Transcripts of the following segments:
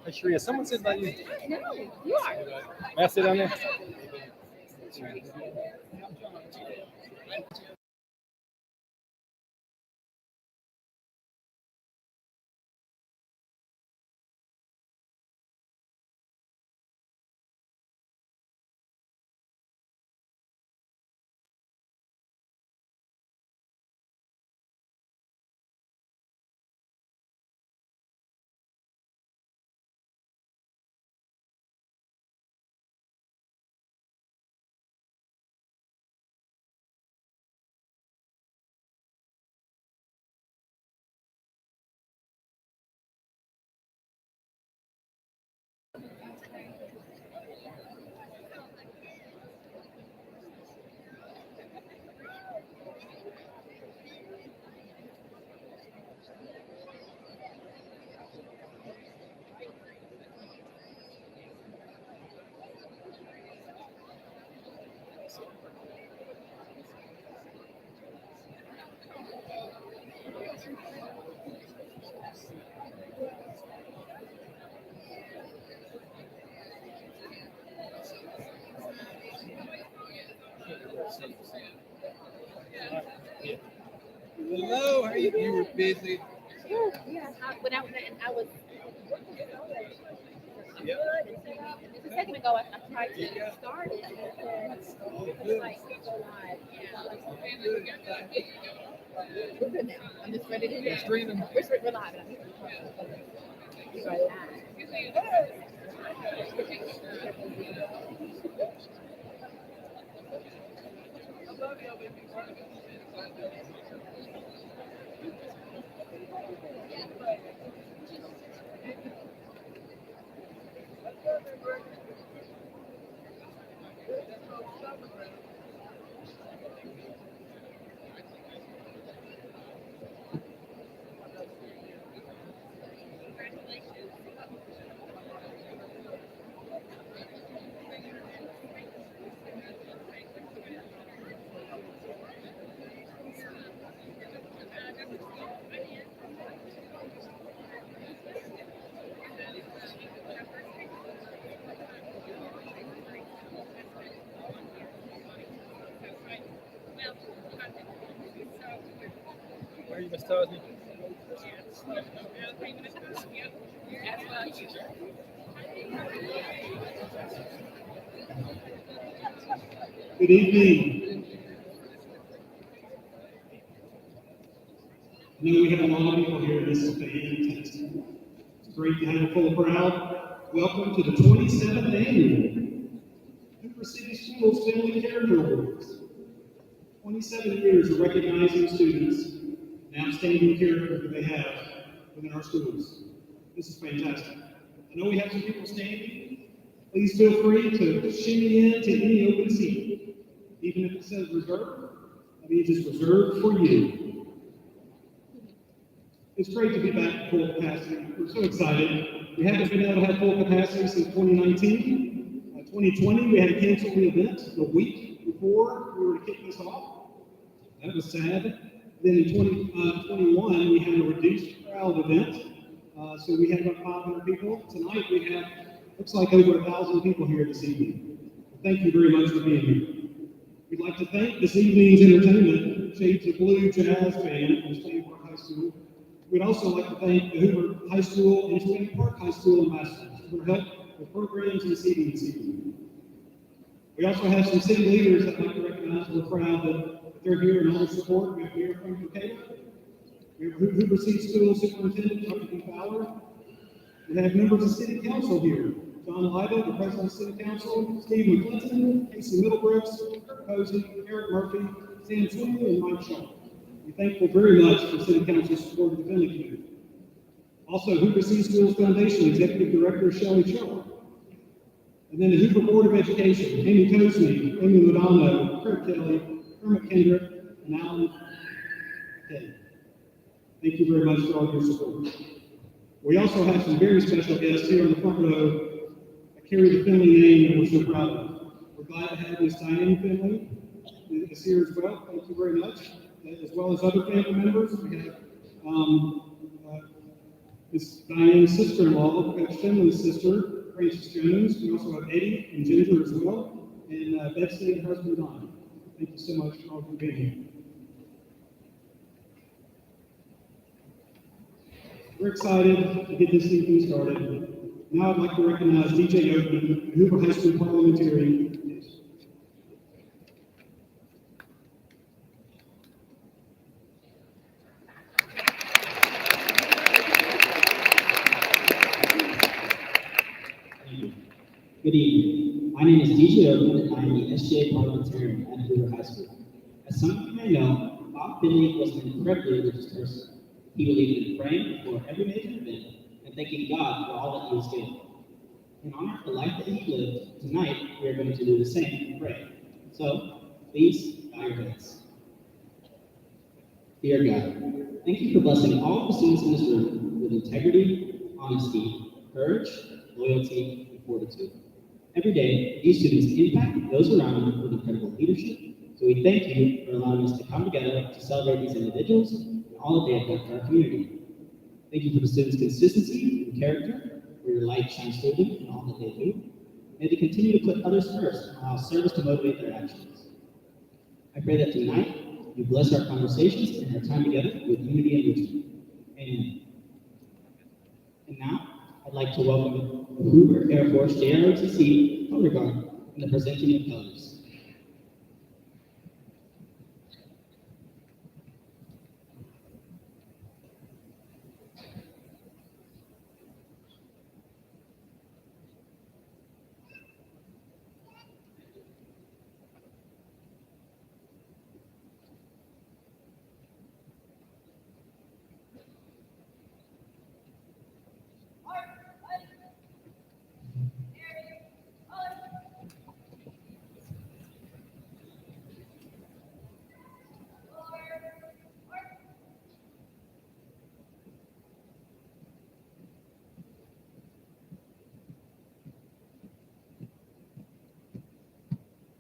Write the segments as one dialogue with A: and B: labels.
A: Hey, Sharia, someone said about you.
B: No, you are.
A: May I sit down there? Hello, how are you? You were busy.
B: Yeah, when I was
A: Yeah.
B: good and set up. And just a second ago, I tried to start it and it said, like, go live. We're good now. I'm just ready to hear.
A: Streaming.
B: We're live. And we're live.
A: Where are you, Miss Tosney?
C: Good evening. I know we have a lot of people here. This is fantastic. It's great to have a full crowd. Welcome to the 27th annual Hoover City Schools Family Character Awards. 27 years of recognizing students and outstanding character that they have within our schools. This is fantastic. I know we have some people standing. Please feel free to shimmy in to any open seat. Even if it says reserved, that means it's reserved for you. It's great to be back at full capacity. We're so excited. We haven't been able to have full capacity since 2019. 2020, we had to cancel the event the week before we were to kick this off. That was sad. Then in 2021, we had a reduced crowd event. So we had about 500 people. Tonight we have, looks like over 1,000 people here this evening. Thank you very much for being here. We'd like to thank this evening's entertainment, Shades of Blue Jazz Band from Stony Park High School. We'd also like to thank the Hoover High School and Stony Park High School ambassadors for their help with programs and seating this evening. We also have some city leaders that I'd like to recognize. We're proud that they're here in all support. We have Mayor Frank Keynote. We have Hoover City School Superintendent Dr. D. Fowler. We have members of City Council here. John Lytle, the President of City Council, Steve McClinton, Casey Middlebrooks, Kirk Posey, Eric Murphy, Sam Sweeney, and Mike Shaw. We're thankful very much for City Council's support of the Finley community. Also, Hoover City Schools Foundation Executive Director Shelley Shaw. And then the Hoover Board of Education, Amy Tosney, Amy Lodano, Kirk Kelly, Kermit Kendrick, and Alan Kay. Thank you very much for all your support. We also have some very special guests here on the front row that carry the Finley name that we're so proud of. We're glad to have Miss Diane Finley is here as well. Thank you very much. As well as other family members. We have Miss Diane's sister-in-law, Coach Finley's sister, Frances Jones. We also have Eddie and Ginger as well, and Betsy and her husband Don. Thank you so much all for being here. We're excited to get this evening started. Now I'd like to recognize DJ Oakman, a Hoover High School parliamentarian.
D: Good evening. My name is DJ Oakman, and I am the SGA parliamentarian at Hoover High School. As some of you may know, Bob Finley was an incredibly religious person. He believed in praying before every major event and thanking God for all that he was given. In honor of the life that he lived, tonight we are going to do the same and pray. So, please bow your heads. Dear God, thank you for blessing all of the students in this room with integrity, honesty, courage, loyalty, and fortitude. Every day, these students impact those around them with incredible leadership, so we thank you for allowing us to come together to celebrate these individuals and all that they have done for our community. Thank you for the students' consistency and character, where your light shines through them in all that they do. May they continue to put others first and allow service to motivate their actions. I pray that tonight you bless our conversations and our time together with unity and wisdom. Amen. And now, I'd like to welcome the Hoover Air Force JROTC Color Guard in the presenting of colors.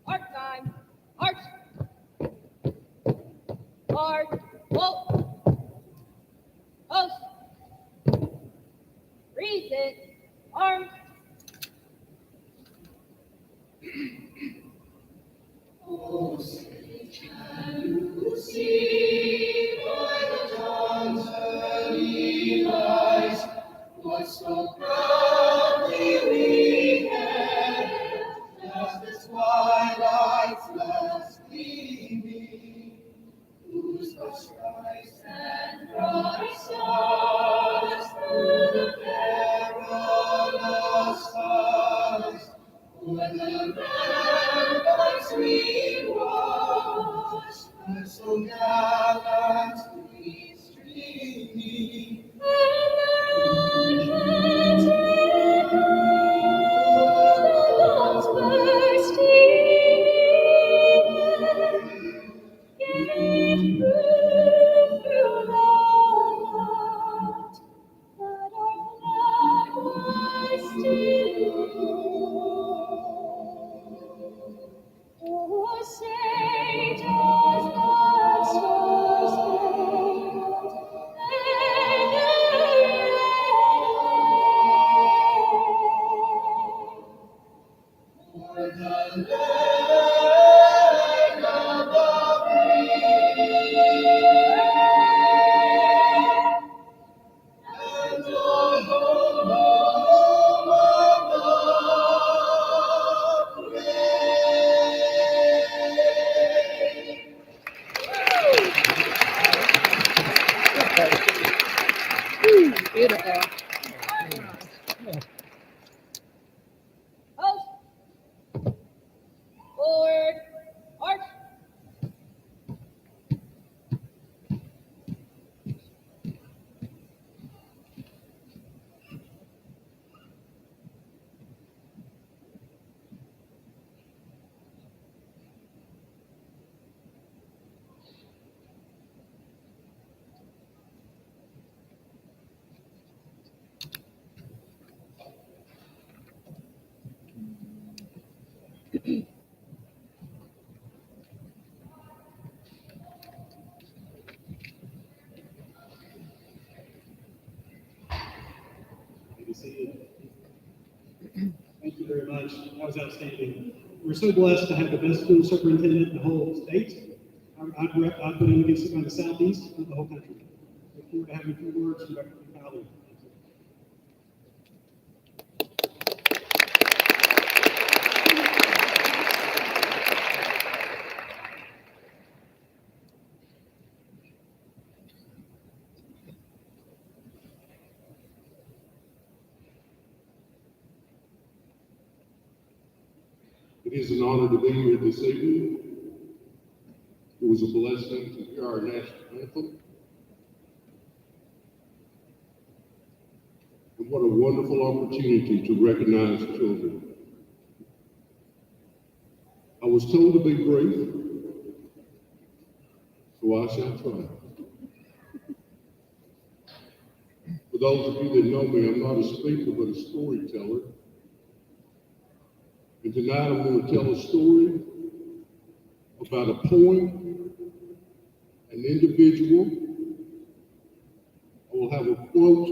B: March time. March. March. Whoa. Post. Reset. Arm.
E: Oh, say, can you see by the dawn's early light what so proudly we hailed as the twilight's last gleaming, whose first rise and bright stars through the perilous skies, o'er the ramparts we watched, were so gallantly streaming. And the dawn's bursting gave proof through the night that our flag was still. Oh, say does the stars for the land of the free and our home of the brave.
A: Beautiful.
B: Post. Forward. March.
C: seated. Thank you very much. That was outstanding. We're so blessed to have the best school superintendent in the whole state. I'd put him against the southeast of the whole country. Look forward to having a few words from Dr. Fowler.
F: It is an honor to be here this evening. It was a blessing to hear our national anthem. And what a wonderful opportunity to recognize children. I was told to be brief, so I shall try. For those of you that know me, I'm not a speaker, but a storyteller. And tonight I'm going to tell a story about a poem, an individual. I will have a quote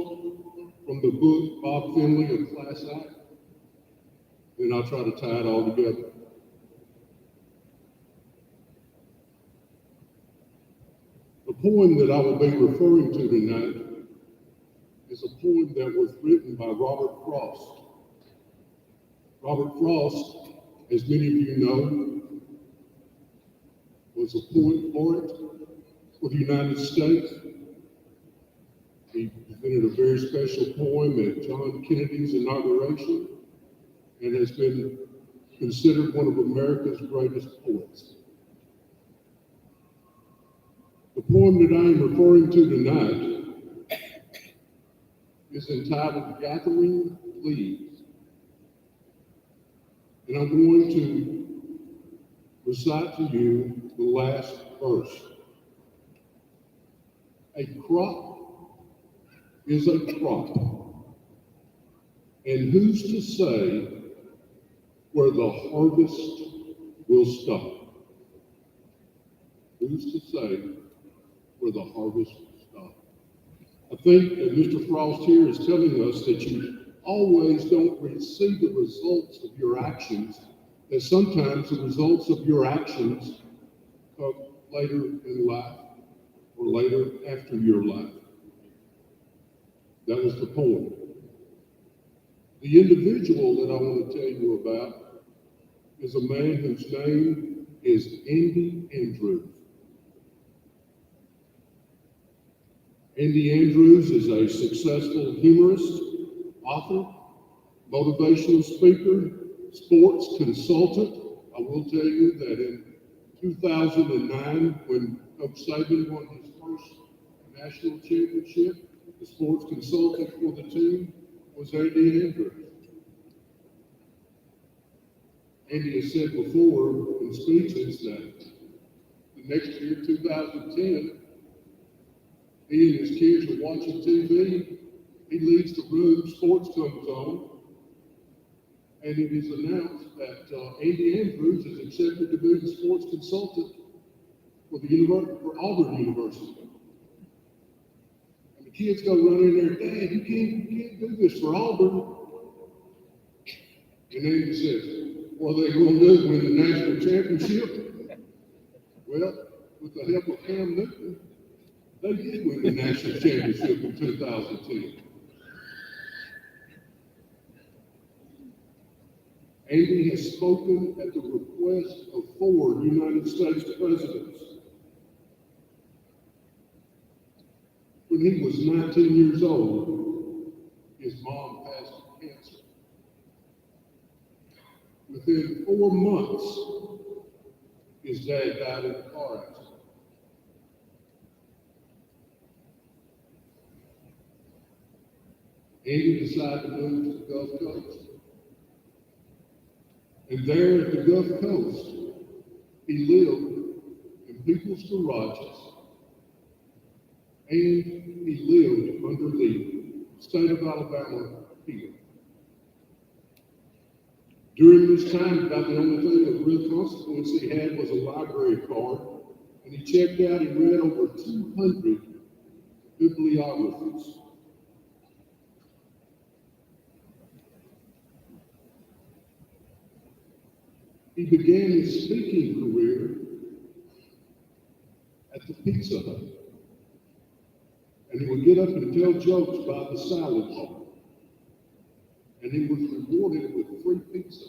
F: from the book Bob Finley of Class Act, and I'll try to tie it all together. The poem that I will be referring to tonight is a poem that was written by Robert Frost. Robert Frost, as many of you know, was a poet for the United States. He presented a very special poem at John Kennedy's inauguration and has been considered one of America's greatest poets. The poem that I am referring to tonight is entitled Gathering Leaves. And I'm going to recite to you the last verse. A crop is a crop, and who's to say where the harvest will stop? Who's to say where the harvest will stop? I think that Mr. Frost here is telling us that you always don't see the results of your actions, that sometimes the results of your actions come later in life or later after your life. That was the poem. The individual that I want to tell you about is a man whose name is Andy Andrews. Andy Andrews is a successful humorist, author, motivational speaker, sports consultant. I will tell you that in 2009, when Coach Saban won his first national championship, the sports consultant for the team was Andy Andrews. Andy has said before in speeches that the next year, 2010, he and his kids are watching TV. He leaves the room, sports comes on, and it is announced that Andy Andrews is accepted to be the sports consultant for Auburn University. And the kids go running in there, Dad, you can't do this for Auburn. And Andy says, what are they going to do, win the national championship? Well, with the help of Cam Newton, they did win the national championship in 2010. Andy has spoken at the request of 4 United States presidents. When he was 19 years old, his mom passed of cancer. Within 4 months, his dad died in a car accident. Andy decided to move to the Gulf Coast. And there at the Gulf Coast, he lived in people's garages, and he lived under the state of Alabama pier. During this time, about the only thing of real consequence he had was a library card, and he checked out and read over 200 bibliographies. He began his speaking career at the Pizza Hut. And he would get up and tell jokes by the salad bar. And he was rewarded with free pizza.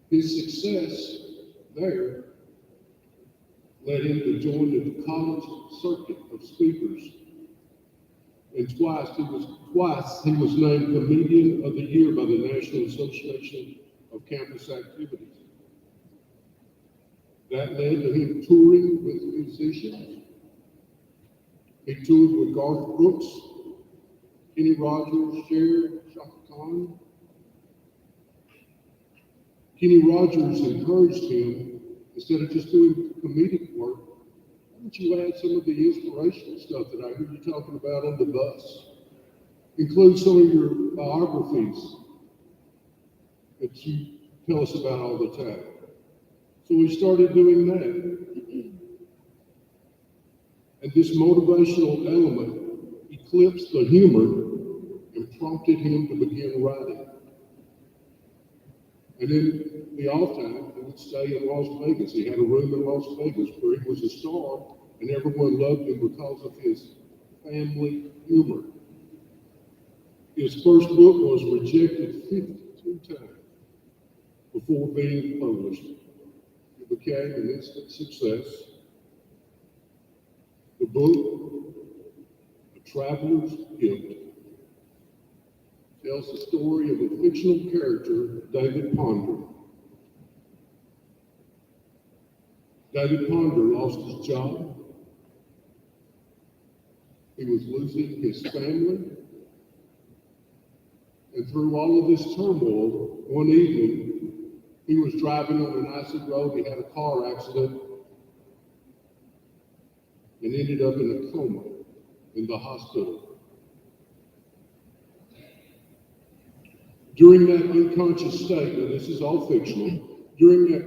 F: His success there led him to join the college circuit of speakers. And twice he was named Comedian of the Year by the National Association of Campus Activities. That led to him touring with musicians. He toured with Garth Brooks, Kenny Rogers, Cher, Shaka Khan. Kenny Rogers encouraged him, instead of just doing comedic work, why don't you add some of the inspirational stuff that I hear you talking about on the bus? Include some of your biographies that you tell us about all the time. So we started doing that. And this motivational element eclipsed the humor and prompted him to begin writing. And in the off time, he would stay in Las Vegas. He had a room in Las Vegas where he was a star, and everyone loved him because of his family humor. His first book was rejected 52 times before being published. It became an instant success. The book, A Traveler's Gift, tells the story of a fictional character, David Ponder. David Ponder lost his job. He was losing his family. And through all of this turmoil, one evening, he was driving on an icy road. He had a car accident and ended up in a coma in the hospital. During that unconscious state, and this is all fictional, during that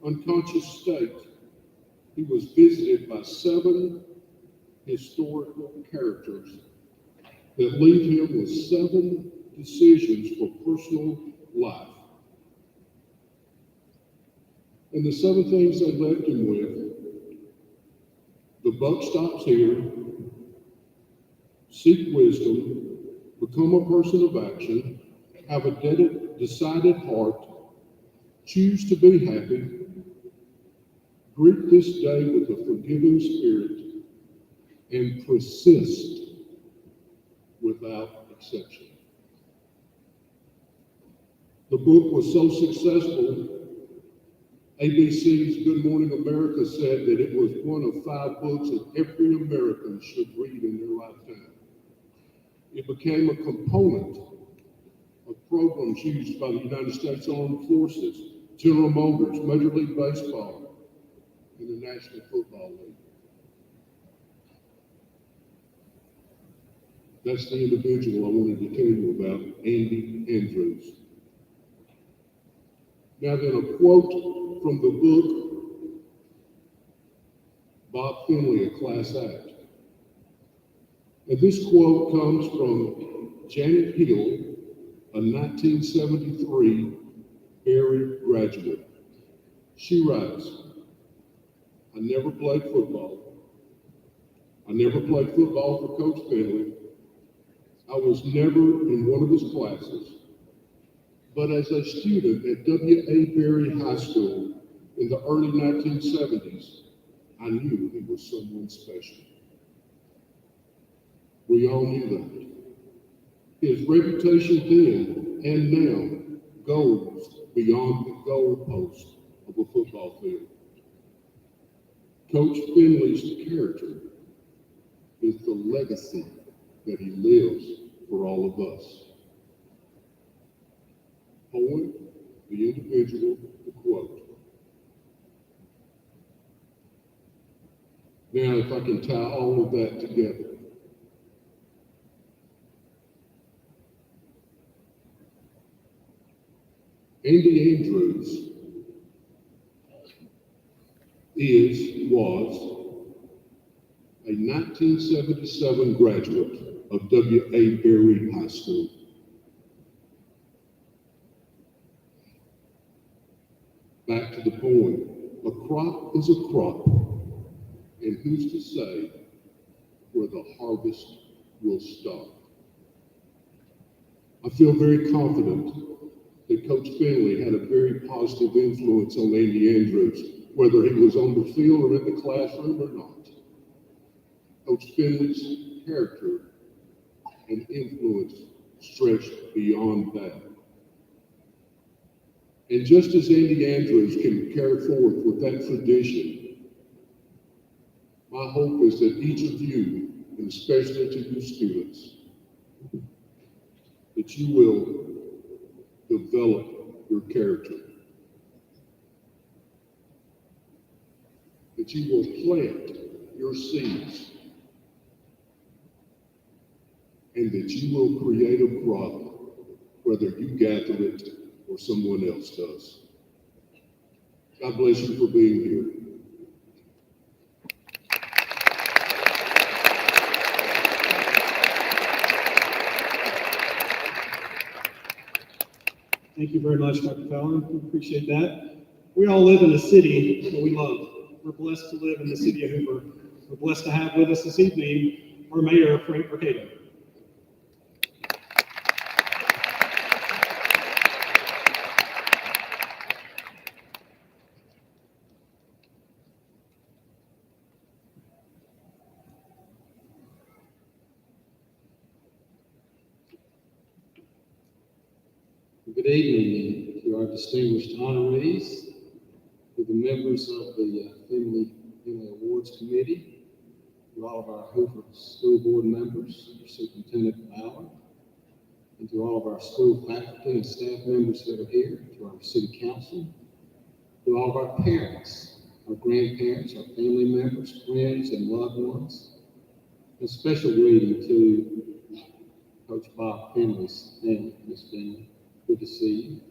F: unconscious state, he was visited by 7 historical characters that leave him with 7 decisions for personal life. And the 7 things they left him with: the buck stops here, seek wisdom, become a person of action, have a decided heart, choose to be happy, greet this day with a forgiving spirit, and persist without exception. The book was so successful, ABC's Good Morning America said that it was one of 5 books that every American should read in their lifetime. It became a component of programs used by the United States Armed Forces, General Motors, Major League Baseball, and the National Football League. That's the individual I wanted to tell you about, Andy Andrews. Now then, a quote from the book, Bob Finley, A Class Act. And this quote comes from Janet Hill, a 1973 Berry graduate. She writes, I never played football. I never played football for Coach Finley. I was never in one of his classes. But as a student at W.A. Berry High School in the early 1970s, I knew he was someone special. We all knew that. His reputation then and now goes beyond the goalpost of a football field. Coach Finley's character is the legacy that he lives for all of us. Poem, the individual, the quote. Now, if I can tie all of that together. Andy Andrews was a 1977 graduate of W.A. Berry High School. Back to the poem, a crop is a crop, and who's to say where the harvest will stop? I feel very confident that Coach Finley had a very positive influence on Andy Andrews, whether he was on the field or in the classroom or not. Coach Finley's character and influence stretched beyond that. And just as Andy Andrews can carry forth with that tradition, my hope is that each of you, and especially to you students, that you will develop your character, that you will plant your seeds, and that you will create a crop, whether you gather it or someone else does. God bless you for being here.
C: Thank you very much, Dr. Fowler. We appreciate that. We all live in a city that we love. We're blessed to live in the city of Hoover. We're blessed to have with us this evening our mayor, Frank Mercado.
G: Good evening to our distinguished honorees, to the members of the Finley Awards Committee, to all of our Hoover School Board members, Superintendent Bauer, and to all of our school faculty and staff members that are here, to our City Council, to all of our parents, our grandparents, our family members, friends, and loved ones. A special greeting to Coach Bob Finley's family, Miss Finley. Good to see you.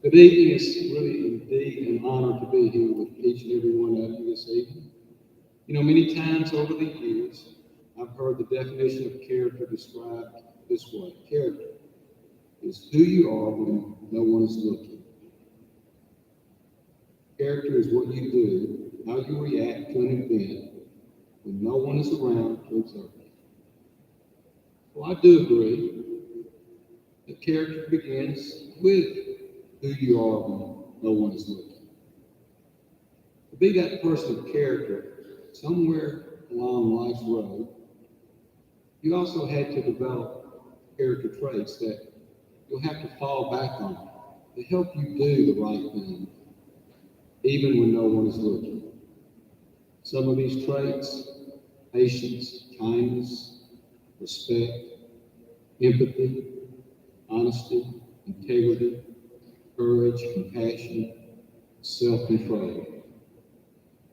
G: Good evening. It's really indeed an honor to be here with each and every one of you this evening. You know, many times over the years, I've heard the definition of character described this way. Character is who you are when no one is looking. Character is what you do, how you react to an event when no one is around to observe it. Well, I do agree that character begins with who you are when no one is looking. To be that person of character somewhere along life's road, you also had to develop character traits that you'll have to fall back on to help you do the right thing, even when no one is looking. Some of these traits: patience, kindness, respect, empathy, honesty, integrity, courage, compassion, self-control.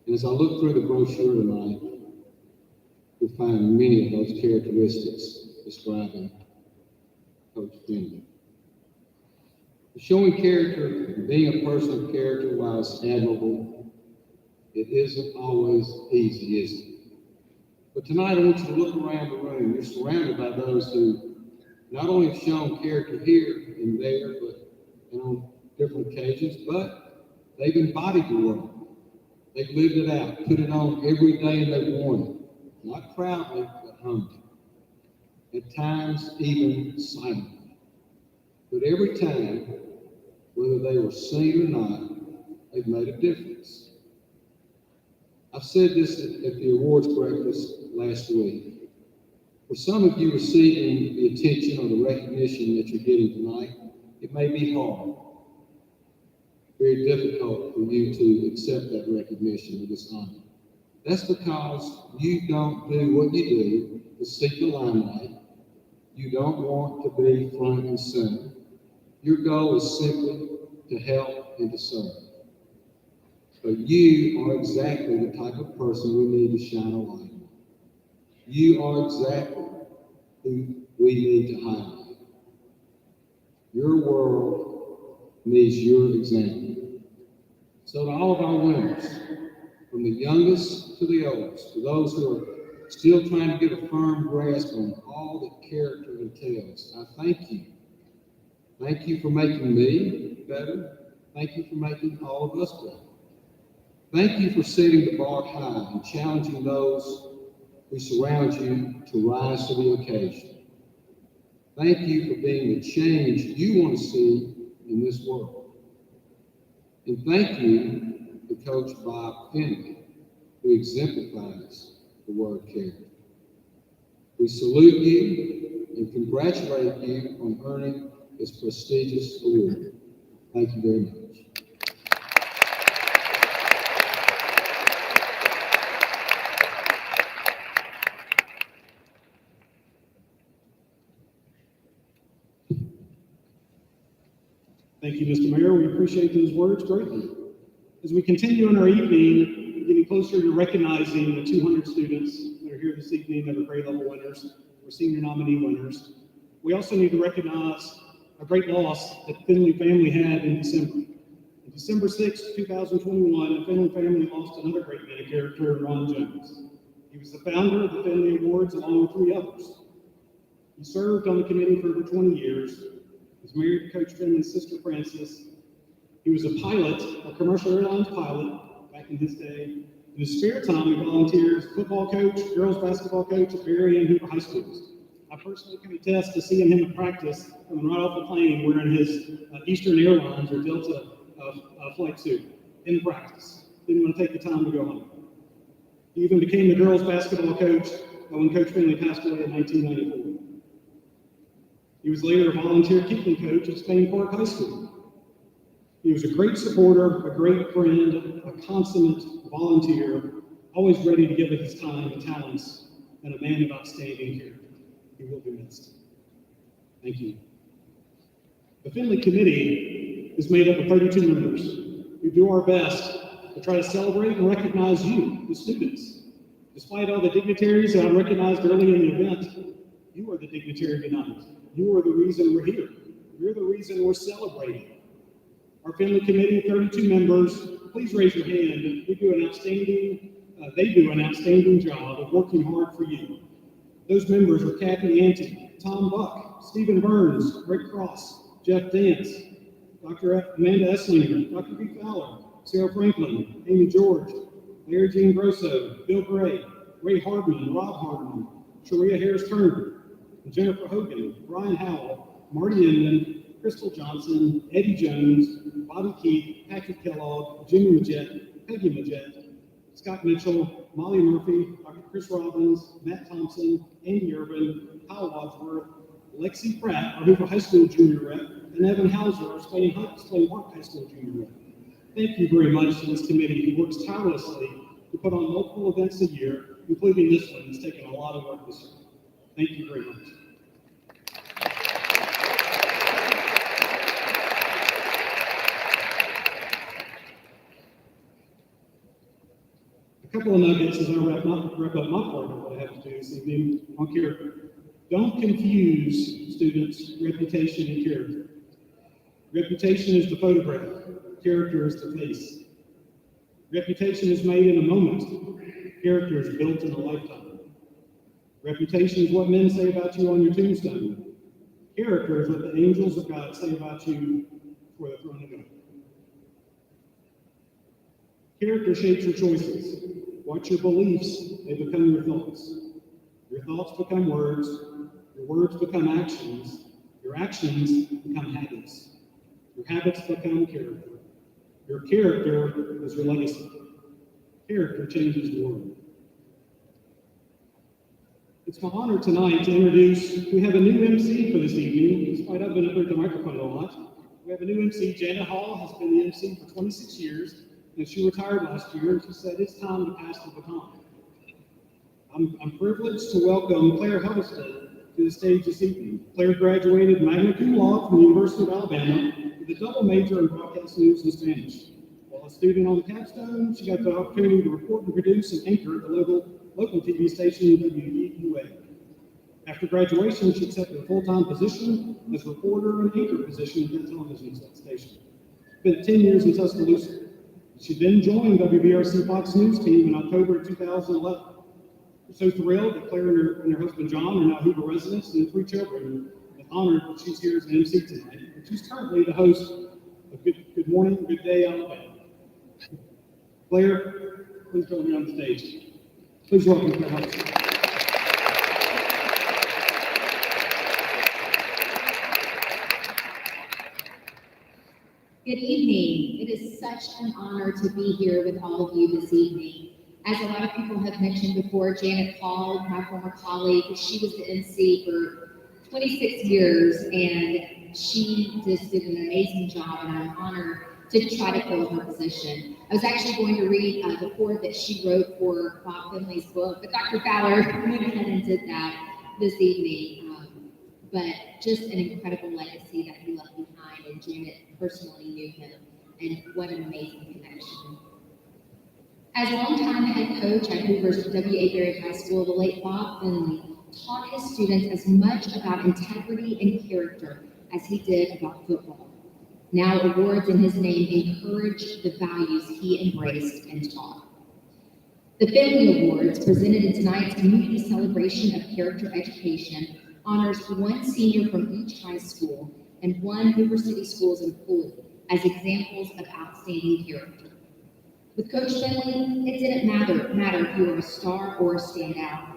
G: And as I look through the brochure tonight, you'll find many of those characteristics describing Coach Finley. Showing character, being a person of character, while it's admirable, it isn't always easy, is it? But tonight I want you to look around the room. You're surrounded by those who not only have shown character here and there, but on different occasions, but they've embodied the role. They've lived it out, put it on every day, and they've worn it. Not proudly, but humbly. At times, even silently. But every time, whether they were seen or not, they've made a difference. I've said this at the awards breakfast last week. For some of you receiving the attention or the recognition that you're getting tonight, it may be hard, very difficult for you to accept that recognition or this honor. That's because you don't do what you do to seek the limelight. You don't want to be front and center. Your goal is simply to help and to serve. But you are exactly the type of person we need to shine a light on. You are exactly who we need to highlight. Your world needs your example. So to all of our winners, from the youngest to the oldest, to those who are still trying to get a firm grasp on all that character entails. I thank you. Thank you for making me better. Thank you for making all of us better. Thank you for setting the bar high and challenging those who surround you to rise to the occasion. Thank you for being the change you want to see in this world. And thank you to Coach Bob Finley, who exemplifies the word character. We salute you and congratulate you on earning this prestigious award. Thank you very much.
C: Thank you, Mr. Mayor. We appreciate those words greatly. As we continue in our evening, getting closer to recognizing the 200 students that are here this evening that are grade level winners or senior nominee winners, we also need to recognize a great loss that the Finley family had in December. On December 6, 2021, the Finley family lost another great man of character, Ron Jones. He was the founder of the Finley Awards along with 3 others. He served on the committee for over 20 years. He was married to Coach Finley's sister, Frances. He was a pilot, a commercial airlines pilot back in his day. In his spare time, he volunteered as a football coach, girls basketball coach at Berry and Hoover High Schools. I personally can attest to seeing him at practice coming right off the plane wearing his Eastern Airlines or Delta flight suit in practice. Didn't want to take the time to go home. He even became the girls basketball coach when Coach Finley passed away in 1994. He was later a volunteer kicking coach at Spain Park High School. He was a great supporter, a great friend, a consummate volunteer, always ready to give of his time and talents, and a man of outstanding character. He will be missed. Thank you. The Finley Committee is made up of 32 members who do our best to try to celebrate and recognize you, the students. Despite all the dignitaries that I recognized early in the event, you are the dignitary tonight. You are the reason we're here. You're the reason we're celebrating. Our Finley Committee, 32 members, please raise your hand. They do an outstanding job of working hard for you. Those members are Kathy Ante, Tom Buck, Stephen Burns, Rick Cross, Jeff Dance, Dr. Amanda Esslinger, Dr. B. Fowler, Sarah Franklin, Amy George, Larry Jean Grosso, Bill Gray, Ray Hardman, Rob Hardman, Sharia Harris-Turner, Jennifer Hogan, Brian Howell, Marty Inman, Crystal Johnson, Eddie Jones, Bobby Keith, Patrick Kellogg, Jimmy Majette, Peggy Majette, Scott Mitchell, Molly Murphy, Dr. Chris Robbins, Matt Thompson, Andy Irvin, Kyle Wadsworth, Lexi Pratt, our Hoover High School junior rep, and Evan Hauser, our Spain Park High School junior rep. Thank you very much to this committee who works tirelessly to put on multiple events a year, including this one. It's taken a lot of work this year. Thank you very much. A couple of nuggets as I wrap up my part of what I have to do this evening on character. Don't confuse, students, reputation and character. Reputation is the photograph. Character is the face. Reputation is made in a moment. Character is built in a lifetime. Reputation is what men say about you on your tombstone. Character is what the angels of God say about you before the throne of God. Character shapes your choices. Watch your beliefs, they become your thoughts. Your thoughts become words. Your words become actions. Your actions become habits. Your habits become character. Your character is your legacy. Character changes the world. It's my honor tonight to introduce, we have a new MC for this evening, despite I've been up here at the microphone a lot. We have a new MC. Janet Hall has been the MC for 26 years, and she retired last year, and she said it's time to pass the baton. I'm privileged to welcome Claire Huddleston to the stage this evening. Claire graduated magna cum laude from the University of Alabama with a double major in broadcast news and Spanish. While a student on the capstone, she got the opportunity to report and produce and anchor at the local TV station WEUA. After graduation, she accepted a full-time position as a reporter and anchor position at that television station. Spent 10 years in Tuscaloosa. She then joined WBRC Fox News team in October of 2011. We're so thrilled that Claire and her husband John are now Hoover residents and 3 children. And honored that she's here as an MC tonight. And she's currently the host of Good Morning, Good Day, Alabama. Claire, please join me on the stage. Please welcome Claire Hudson.
H: Good evening. It is such an honor to be here with all of you this evening. As a lot of people have mentioned before, Janet Paul, my former colleague, she was the MC for 26 years, and she just did an amazing job, and I'm honored to try to fill her position. I was actually going to read the foreword that she wrote for Bob Finley's book, but Dr. Fowler went ahead and did that this evening. But just an incredible legacy that he left behind, and Janet personally knew him, and what an amazing connection. As longtime head coach at Hoover's W.A. Berry High School, the late Bob Finley taught his students as much about integrity and character as he did about football. Now awards in his name encourage the values he embraced and taught. The Finley Awards, presented in tonight's community celebration of character education, honors one senior from each high school and one Hoover City Schools employee as examples of outstanding character. With Coach Finley, it didn't matter if you were a star or a standout.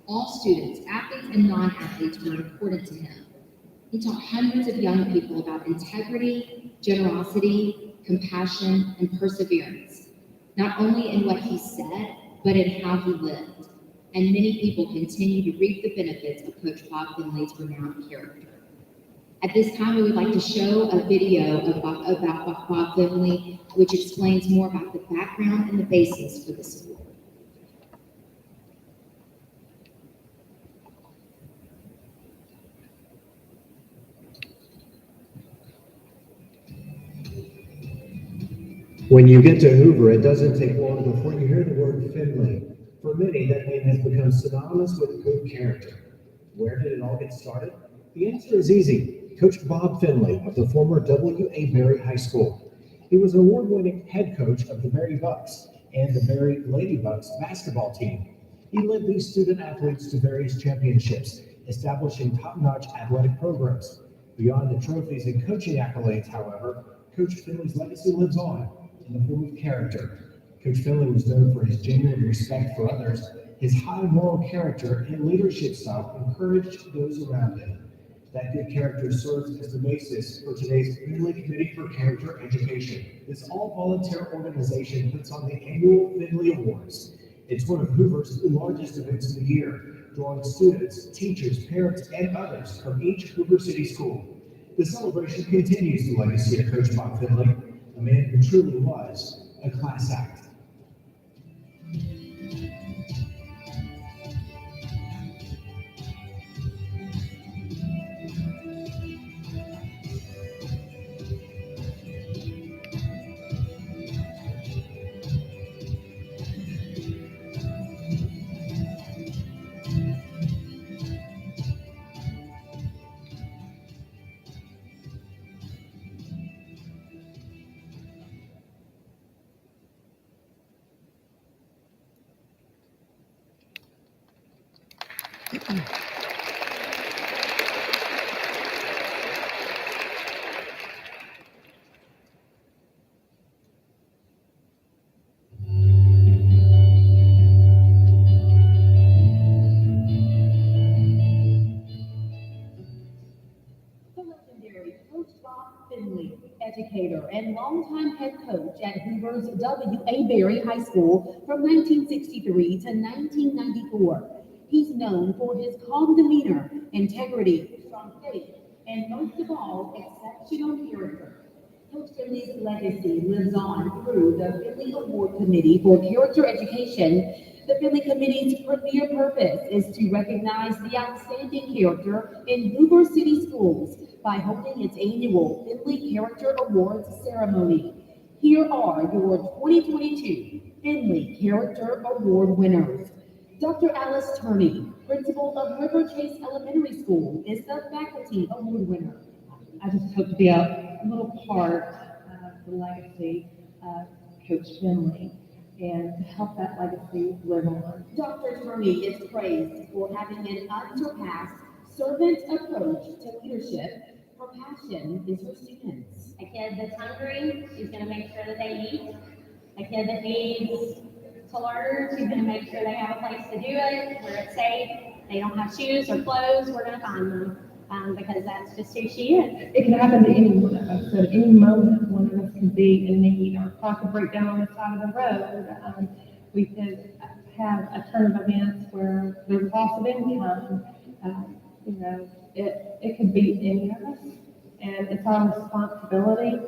H: All students, athletes and non-athletes, were important to him. He taught hundreds of young people about integrity, generosity, compassion, and perseverance, not only in what he said, but in how he lived. And many people continue to reap the benefits of Coach Bob Finley's renowned character. At this time, we would like to show a video about Bob Finley, which explains more about the background and the basis for the school.
I: When you get to Hoover, it doesn't take long before you hear the word Finley. For many, that name has become synonymous with good character. Where did it all get started? The answer is easy. Coach Bob Finley of the former W.A. Berry High School. He was an award-winning head coach of the Berry Bucks and the Berry Lady Bucks basketball team. He led these student athletes to various championships, establishing top-notch athletic programs. Beyond the trophies and coaching accolades, however, Coach Finley's legacy lives on in the form of character. Coach Finley was known for his genuine respect for others. His high moral character and leadership style encouraged those around him. That good character serves as the basis for today's Finley Committee for Character Education. This all-volunteer organization puts on the annual Finley Awards. It's one of Hoover's largest events of the year, drawing students, teachers, parents, and others from each Hoover City school. The celebration continues the legacy of Coach Bob Finley, a man who truly was a class act.
J: Finley, educator and longtime head coach at Hoover's W.A. Berry High School from 1963 to 1994. He's known for his calm demeanor, integrity, strong faith, and most of all, exceptional character. Coach Finley's legacy lives on through the Finley Award Committee for Character Education. The Finley Committee's premier purpose is to recognize the outstanding character in Hoover City Schools by holding its annual Finley Character Awards ceremony. Here are your 2022 Finley Character Award winners. Dr. Alice Turney, principal of River Chase Elementary School, is the faculty award winner. I just hope to be a little part of the legacy of Coach Finley. and to help that legacy live on.
H: Dr. Turney is praised for having an unsurpassed servant approach to leadership. Her passion is her students.
B: A kid that's hungry, she's gonna make sure that they eat. A kid that needs to learn, she's gonna make sure they have a place to do it, where it's safe. They don't have shoes or clothes, we're gonna find them, because that's just who she is.
J: It can happen to any one of us. So at any moment, one of us could be in need. Our car could break down on the side of the road. We could have a turn of events where there's loss of income. It could be any of us. And it's our responsibility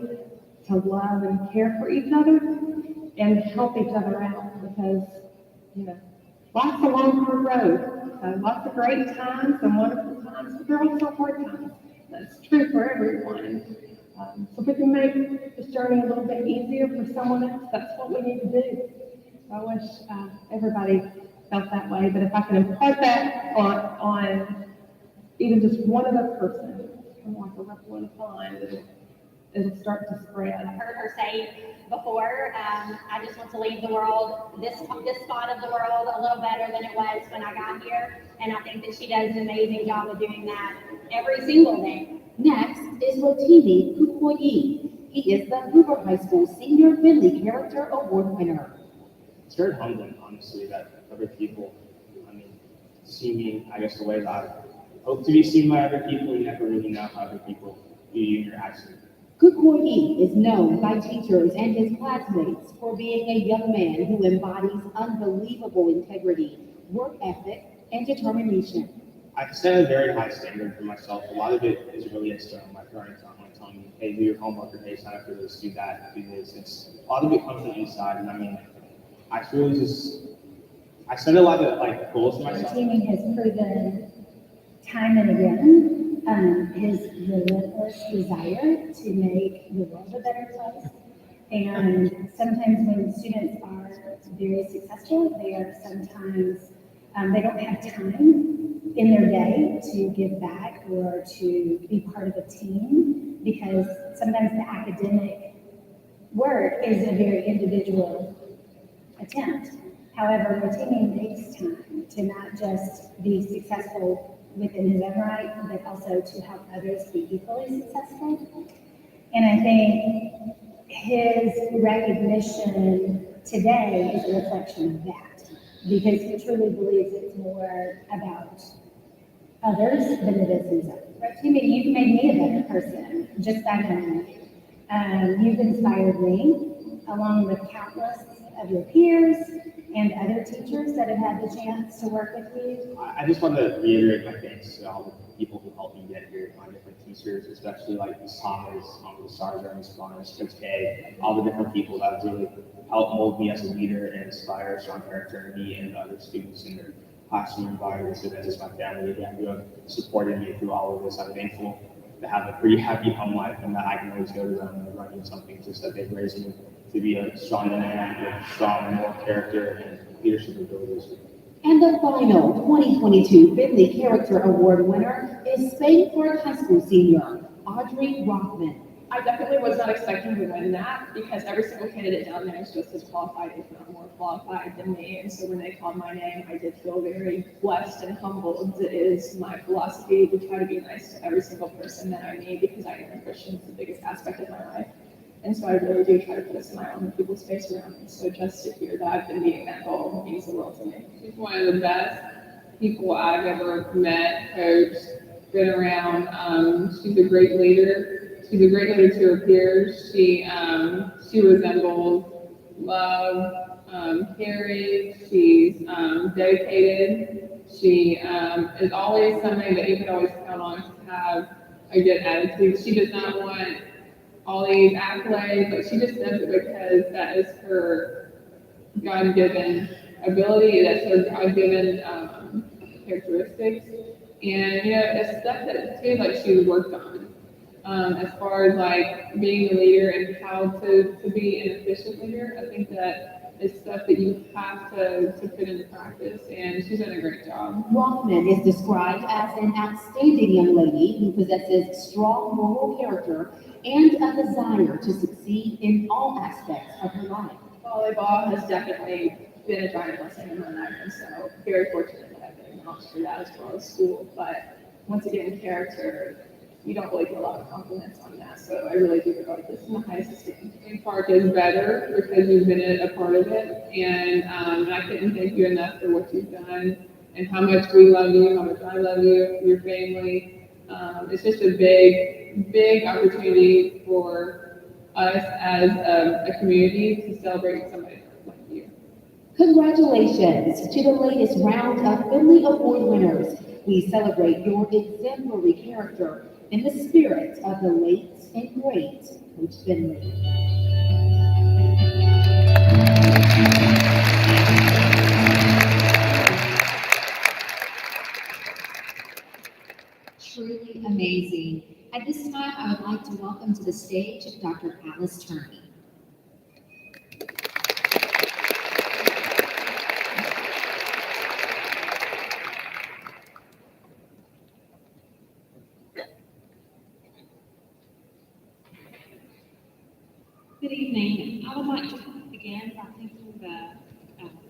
J: to love and care for each other and help each other out because, life's a long, hard road. Lots of great times and wonderful times, but there are also hard times. That's true for everyone. So if we can make this journey a little bit easier for someone else, that's what we need to do. So I wish everybody felt that way, but if I can impart that on even just one other person, kind of like a ripple in a pond, it'll start to spread.
B: I've heard her say before, I just want to leave the world, this spot of the world, a little better than it was when I got here. And I think that she does an amazing job of doing that every single day.
H: Next is Rotimi Kukoyi. He is the Hoover High School Senior Finley Character Award winner.
D: It's very humbling, honestly, that other people, see me, I guess, the way that I hope to be seen by other people. You never really know how other people view you in your actions.
H: Kukoyi is known by teachers and his classmates for being a young man who embodies unbelievable integrity, work ethic, and determination.
D: I set a very high standard for myself. A lot of it is really external. My parents aren't like telling me, hey, do your homework, or hey, sign up for this, do that, do this. A lot of it comes from inside, and I set a lot of goals for myself.
K: Rotimi has proven time and again his relentless desire to make the world a better place. And sometimes when students are very successful, they don't have time in their day to give back or to be part of a team, because sometimes the academic work is a very individual attempt. However, Rotimi makes time to not just be successful within his own right, but also to help others be equally successful. And I think his recognition today is a reflection of that, because he truly believes it's more about others than it is himself. Rotimi, you've made me a better person just by knowing you. You've inspired me, along with countless of your peers and other teachers that have had the chance to work with you.
D: I just want to reiterate my thanks to all the people who helped me get here, my different teachers, especially Ms. Thomas, Ms. Sarger, Ms. Barnes, Coach K, all the different people that really helped mold me as a leader and inspire strong character in me and other students in their classroom environments. And as my family again, who have supported me through all of this. I'm thankful to have a pretty happy home life and that I can always go to them and run into something, just that they've raised me to be a strong man with strong moral character and leadership abilities.
H: And the final 2022 Finley Character Award winner is Spainford High School senior Audrey Rothman.
L: I definitely was not expecting to win that, because every single candidate down there is just as qualified, if not more qualified than me. And so when they called my name, I did feel very blessed and humbled. It is my philosophy to try to be nice to every single person that I meet, because I am a Christian. It's the biggest aspect of my life. And so I really do try to put a smile on the people's face around me. So just to hear that I've been meeting that goal means the world to me.
M: She's one of the best people I've ever met, coached, been around. She's a great leader. She's a great leader to her peers. She resembles love, caring. She's dedicated. She is always somebody that you can always count on to have a good attitude. She does not want all these accolades, but she just does it because that is her God-given ability. That's her God-given characteristics. And it's stuff that too, she's worked on. As far as being a leader and how to be an efficient leader, I think that it's stuff that you have to put into practice, and she's done a great job.
H: Rothman is described as an outstanding young lady who possesses strong moral character and a desire to succeed in all aspects of her life.
L: volleyball has definitely been a giant blessing in my life, and so very fortunate that I've been acknowledged for that as well as school. But once again, character, you don't really get a lot of compliments on that, so I really do regard this in the highest esteem.
M: In Park is better because you've been a part of it, and I couldn't thank you enough for what you've done and how much we love you, how much I love you, your family. It's just a big opportunity for us as a community to celebrate somebody like you.
J: Congratulations to the latest round of Finley Award winners. We celebrate your exemplary character in the spirit of the late and great Coach Finley.
H: Truly amazing. At this time, I would like to welcome to the stage Dr. Alice Turney.
N: Good evening. I would like to begin by thanking the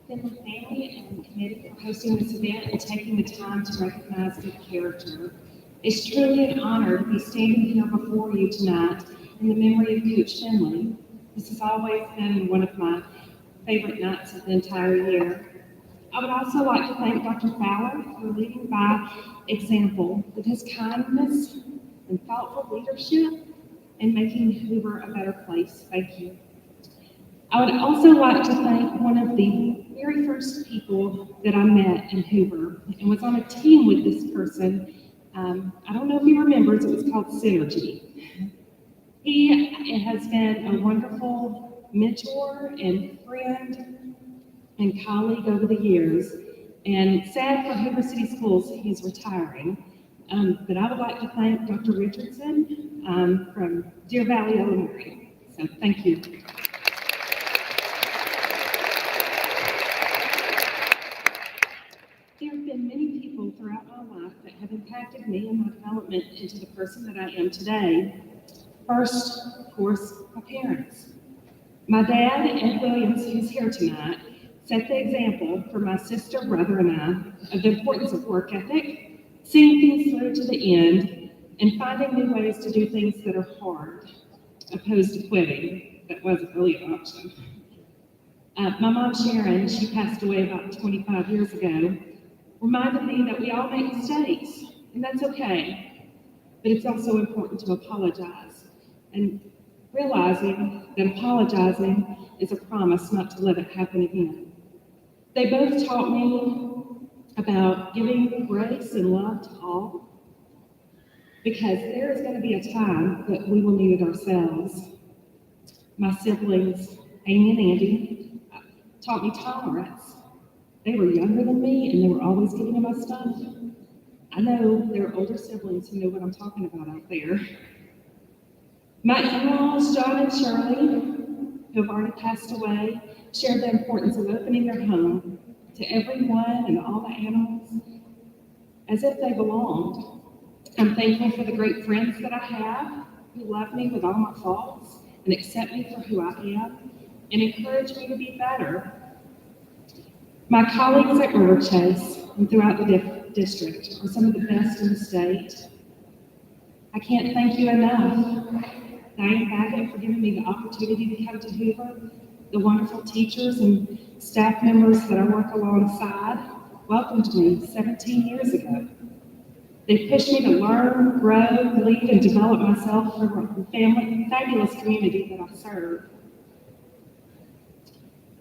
N: Finley family and committee for hosting this event and taking the time to recognize good character. It's truly an honor to be standing here before you tonight in the memory of Coach Finley. This has always been one of my favorite nights of the entire year. I would also like to thank Dr. Fowler for leading by example with his kindness and thoughtful leadership and making Hoover a better place. Thank you. I would also like to thank one of the very first people that I met in Hoover and was on a team with this person. I don't know if he remembers, it was called Synergy. He has been a wonderful mentor and friend and colleague over the years. And sad for Hoover City Schools, he's retiring. But I would like to thank Dr. Richardson from Deer Valley Elementary. So thank you. There have been many people throughout my life that have impacted me and my development into the person that I am today. First, of course, my parents. My dad, Ed Williams, who's here tonight, set the example for my sister, brother, and I of the importance of work ethic, seeing things through to the end, and finding new ways to do things that are hard, opposed to quitting. That wasn't really an option. My mom, Sharon, she passed away about 25 years ago, reminded me that we all make mistakes, and that's okay. But it's also important to apologize, and realizing that apologizing is a promise not to let it happen again. They both taught me about giving grace and love to all, because there is going to be a time that we will need it ourselves. My siblings, Amy and Andy, taught me tolerance. They were younger than me, and they were always getting in my stuff. I know there are older siblings who know what I'm talking about out there. My in-laws, John and Shirley, who have already passed away, shared the importance of opening their home to everyone and all the animals as if they belonged. I'm thankful for the great friends that I have who love me with all my faults and accept me for who I am and encourage me to be better. My colleagues at River Chase and throughout the district are some of the best in the state. I can't thank you enough. Diane Baggett for giving me the opportunity to come to Hoover, the wonderful teachers and staff members that I work alongside welcomed me 17 years ago. They pushed me to learn, grow, lead, and develop myself for the fabulous community that I serve.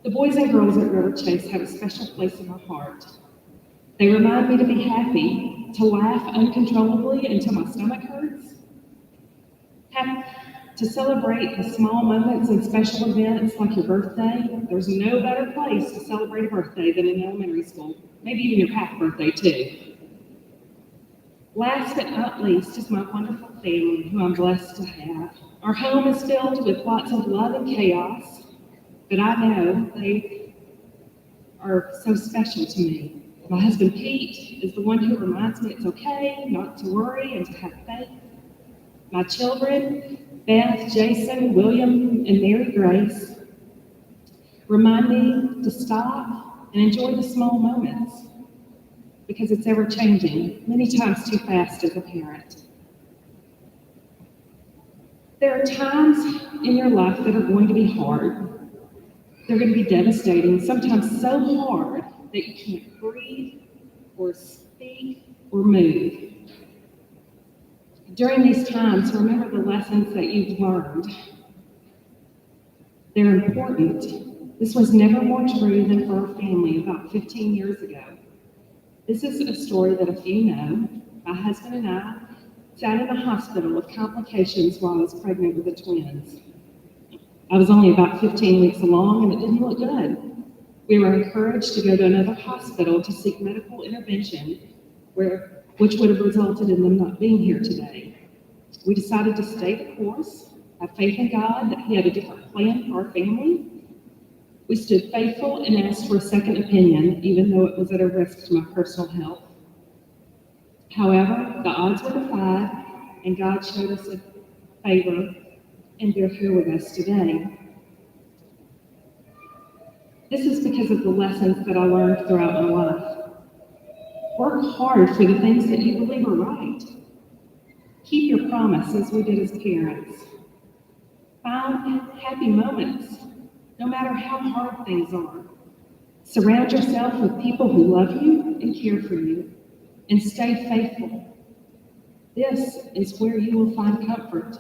N: The boys and girls at River Chase have a special place in my heart. They remind me to be happy, to laugh uncontrollably until my stomach hurts, to celebrate the small moments and special events like your birthday. There's no better place to celebrate a birthday than in elementary school, maybe even your half birthday too. Last but not least is my wonderful family who I'm blessed to have. Our home is filled with lots of love and chaos, but I know they are so special to me. My husband Pete is the one who reminds me it's okay not to worry and to have faith. My children, Beth, Jason, William, and Mary Grace. Remind me to stop and enjoy the small moments because it's ever changing, many times too fast as a parent. There are times in your life that are going to be hard. They're going to be devastating, sometimes so hard that you can't breathe or speak or move. During these times, remember the lessons that you've learned. They're important. This was never more true than for our family about 15 years ago. This is a story that a few know. My husband and I sat in a hospital with complications while I was pregnant with the twins. I was only about 15 weeks along and it didn't look good. We were encouraged to go to another hospital to seek medical intervention, which would have resulted in them not being here today. We decided to stay the course, have faith in God that He had a different plan for our family. We stood faithful and asked for a second opinion, even though it was at a risk to my personal health. However, the odds were defied, and God showed us a favor, and they're here with us today. This is because of the lessons that I learned throughout my life. Work hard for the things that you believe are right. Keep your promise as we did as parents. Find happy moments, no matter how hard things are. Surround yourself with people who love you and care for you, and stay faithful. This is where you will find comfort.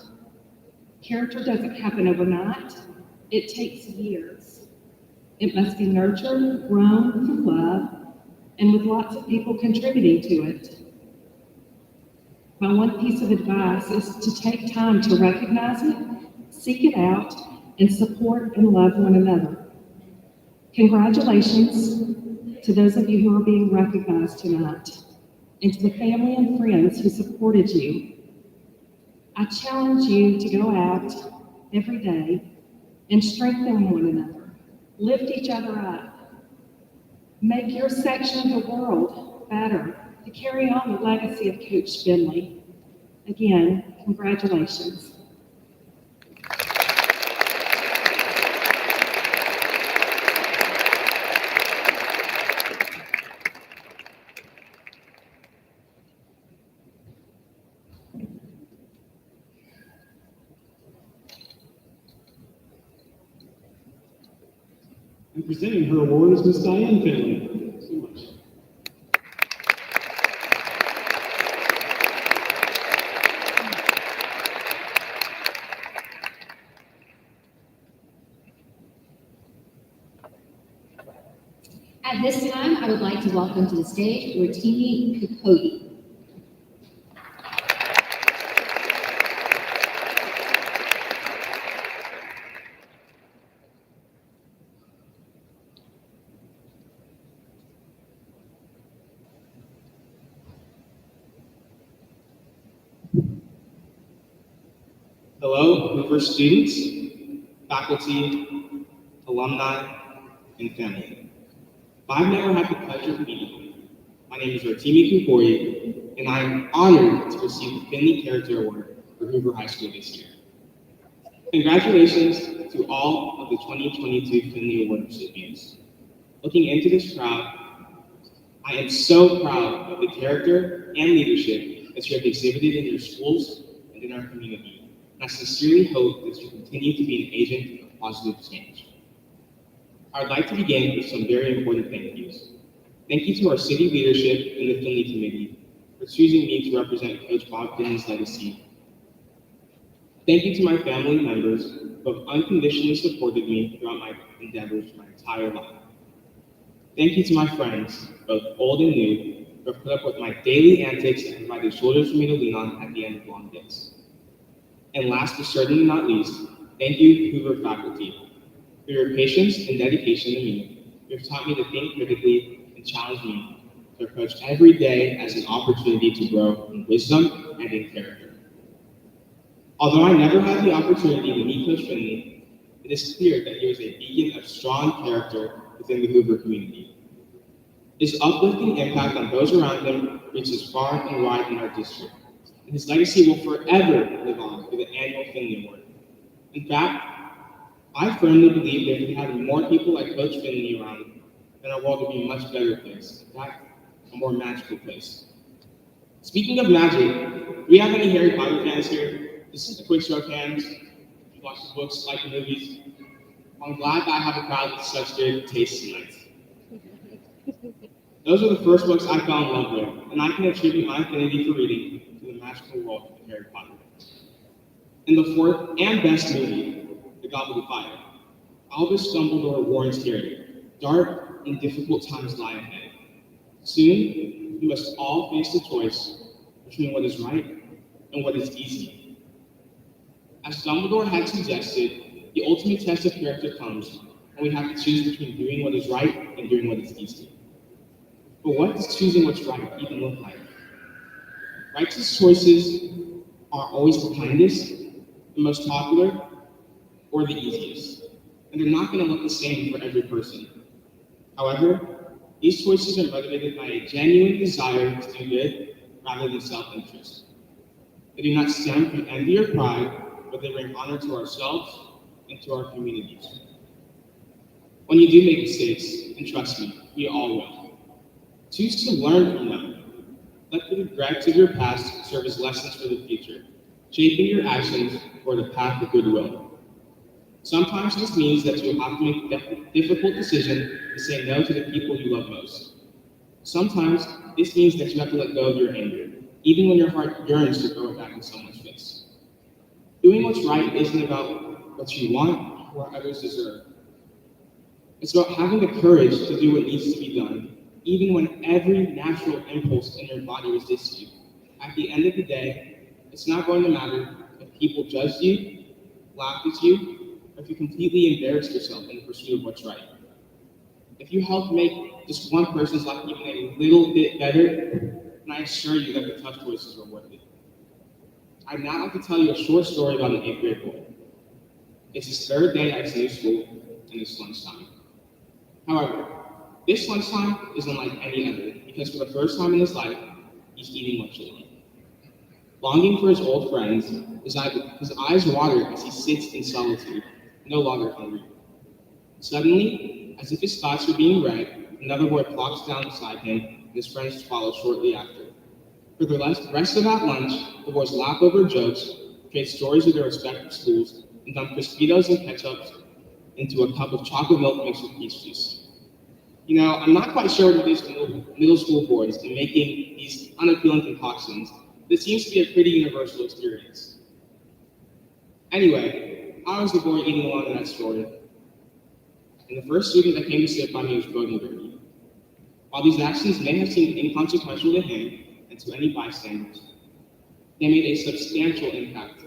N: Character doesn't happen overnight. It takes years. It must be nurtured, grown through love, and with lots of people contributing to it. My one piece of advice is to take time to recognize it, seek it out, and support and love one another. Congratulations to those of you who are being recognized tonight, and to the family and friends who supported you. I challenge you to go out every day and strengthen one another, lift each other up, make your section of the world better, to carry on the legacy of Coach Finley. Again, congratulations.
C: And presenting her award is Miss Diane Finley. Thank you so much.
H: At this time, I would like to welcome to the stage Rotimi Kukodi.
O: Hello, Hoover students, faculty, alumni, and family. I've never had the pleasure of meeting you. My name is Rotimi Kukori, and I am honored to receive the Finley Character Award for Hoover High School this year. Congratulations to all of the 2022 Finley Award recipients. Looking into this crowd, I am so proud of the character and leadership that you have exhibited in your schools and in our community. I sincerely hope that you continue to be an agent of positive change. I would like to begin with some very important thank yous. Thank you to our city leadership and the Finley Committee for choosing me to represent Coach Bob Finley's legacy. Thank you to my family members who have unconditionally supported me throughout my endeavors my entire life. Thank you to my friends, both old and new, who have put up with my daily antics and provided shoulders for me to lean on at the end of long days. And last but certainly not least, thank you, Hoover faculty, for your patience and dedication to me. You have taught me to think critically and challenge me to approach every day as an opportunity to grow in wisdom and in character. Although I never had the opportunity to meet Coach Finley, it is clear that he was a beacon of strong character within the Hoover community. His uplifting impact on those around him reaches far and wide in our district, and his legacy will forever live on through the annual Finley Award. In fact, I firmly believe that if we had more people like Coach Finley around, then our world would be a much better place. In fact, a more magical place. Speaking of magic, do we have any Harry Potter fans here? This is a quick show of hands. You watch the books, like the movies. I'm glad that I have a crowd with such good taste tonight. Those are the first books I fell in love with, and I can attribute my affinity for reading to the magical world of Harry Potter. In the fourth and best movie, The Goblet of Fire, Albus Dumbledore warns Harry, dark and difficult times lie ahead. Soon, we must all face the choice between what is right and what is easy. As Dumbledore had suggested, the ultimate test of character comes when we have to choose between doing what is right and doing what is easy. But what does choosing what's right even look like? Righteous choices are always the kindest, the most popular, or the easiest. And they're not going to look the same for every person. However, these choices are motivated by a genuine desire to do good rather than self-interest. They do not stem from envy or pride, but they bring honor to ourselves and to our communities. When you do make mistakes, and trust me, we all will, choose to learn from them. Let the regrets of your past serve as lessons for the future, shaping your actions toward a path of goodwill. Sometimes this means that you will have to make a difficult decision to say no to the people you love most. Sometimes this means that you have to let go of your anger, even when your heart yearns to throw it back in someone's face. Doing what's right isn't about what you want or what others deserve. It's about having the courage to do what needs to be done, even when every natural impulse in your body resists you. At the end of the day, it's not going to matter if people judge you, laugh at you, or if you completely embarrass yourself in the pursuit of what's right. If you help make just one person's life even a little bit better, then I assure you that the tough choices are worth it. I'd now like to tell you a short story about an 8th grade boy. It's his 3rd day at his new school, and it's lunchtime. However, this lunchtime is unlike any other, because for the first time in his life, he's eating lunch alone. Longing for his old friends, his eyes water as he sits in solitude, no longer hungry. Suddenly, as if his thoughts were being read, another boy plops down beside him, and his friends follow shortly after. For the rest of that lunch, the boys laugh over jokes, trade stories of their respective schools, and dump Crispitos and ketchup into a cup of chocolate milk mixed with peach juice. You know, I'm not quite sure what it is to middle school boys in making these unappealing concoctions, but it seems to be a pretty universal experience. Anyway, I was the boy eating alone in that story, and the first student that came to sit by me was voting dirty. While these actions may have seemed inconsequential to him and to any bystanders, they made a substantial impact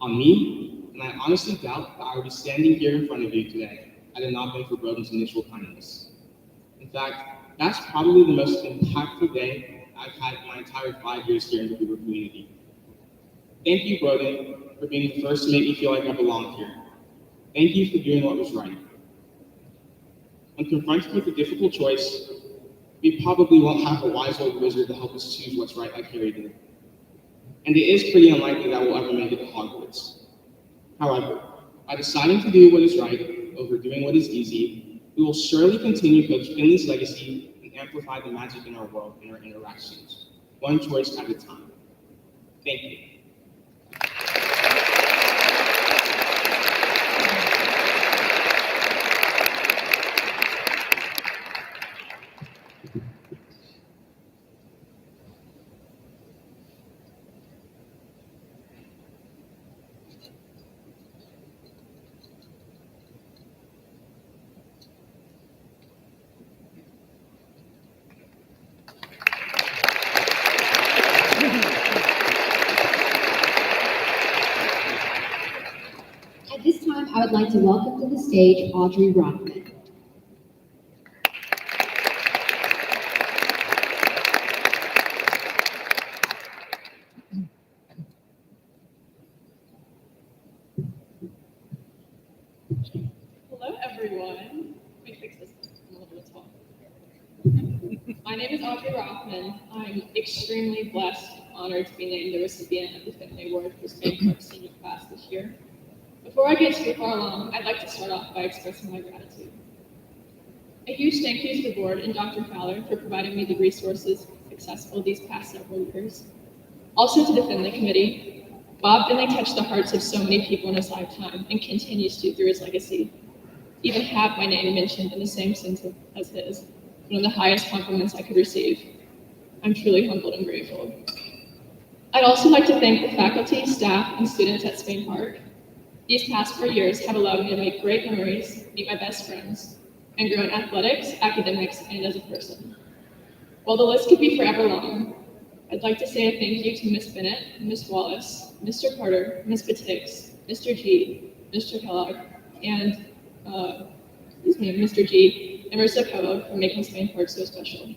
O: on me, and I honestly doubt that I would be standing here in front of you today had it not been for Broden's initial kindness. In fact, that's probably the most impactful day I've had in my entire 5 years here in the Hoover community. Thank you, Broden, for being the first to make me feel like I belong here. Thank you for doing what was right. When confronted with a difficult choice, we probably won't have a wise old wizard to help us choose what's right like Harry did. And it is pretty unlikely that we'll ever make it to Hogwarts. However, by deciding to do what is right over doing what is easy, we will surely continue Coach Finley's legacy and amplify the magic in our world and our interactions, one choice at a time. Thank you.
H: At this time, I would like to welcome to the stage Audrey Rothman.
P: Hello, everyone. Let me fix this. I'm a little bit tall. My name is Audrey Rothman. I'm extremely blessed and honored to be named the recipient of the Finley Award for Spain Club Senior Class this year. Before I get too far along, I'd like to start off by expressing my gratitude. A huge thank you to the board and Dr. Fowler for providing me the resources accessible these past several years. Also to the Finley Committee, Bob Finley touched the hearts of so many people in his lifetime and continues to through his legacy. Even have my name mentioned in the same sentence as his, one of the highest compliments I could receive. I'm truly humbled and grateful. I'd also like to thank the faculty, staff, and students at Spain Park. These past 4 years have allowed me to make great memories, meet my best friends, and grow in athletics, academics, and as a person. While the list could be forever long, I'd like to say a thank you to Ms. Bennett, Ms. Wallace, Mr. Carter, Ms. Batix, Mr. G, Mr. Kellogg, and Mr. G, and Marissa Kellogg for making Spain Park so special.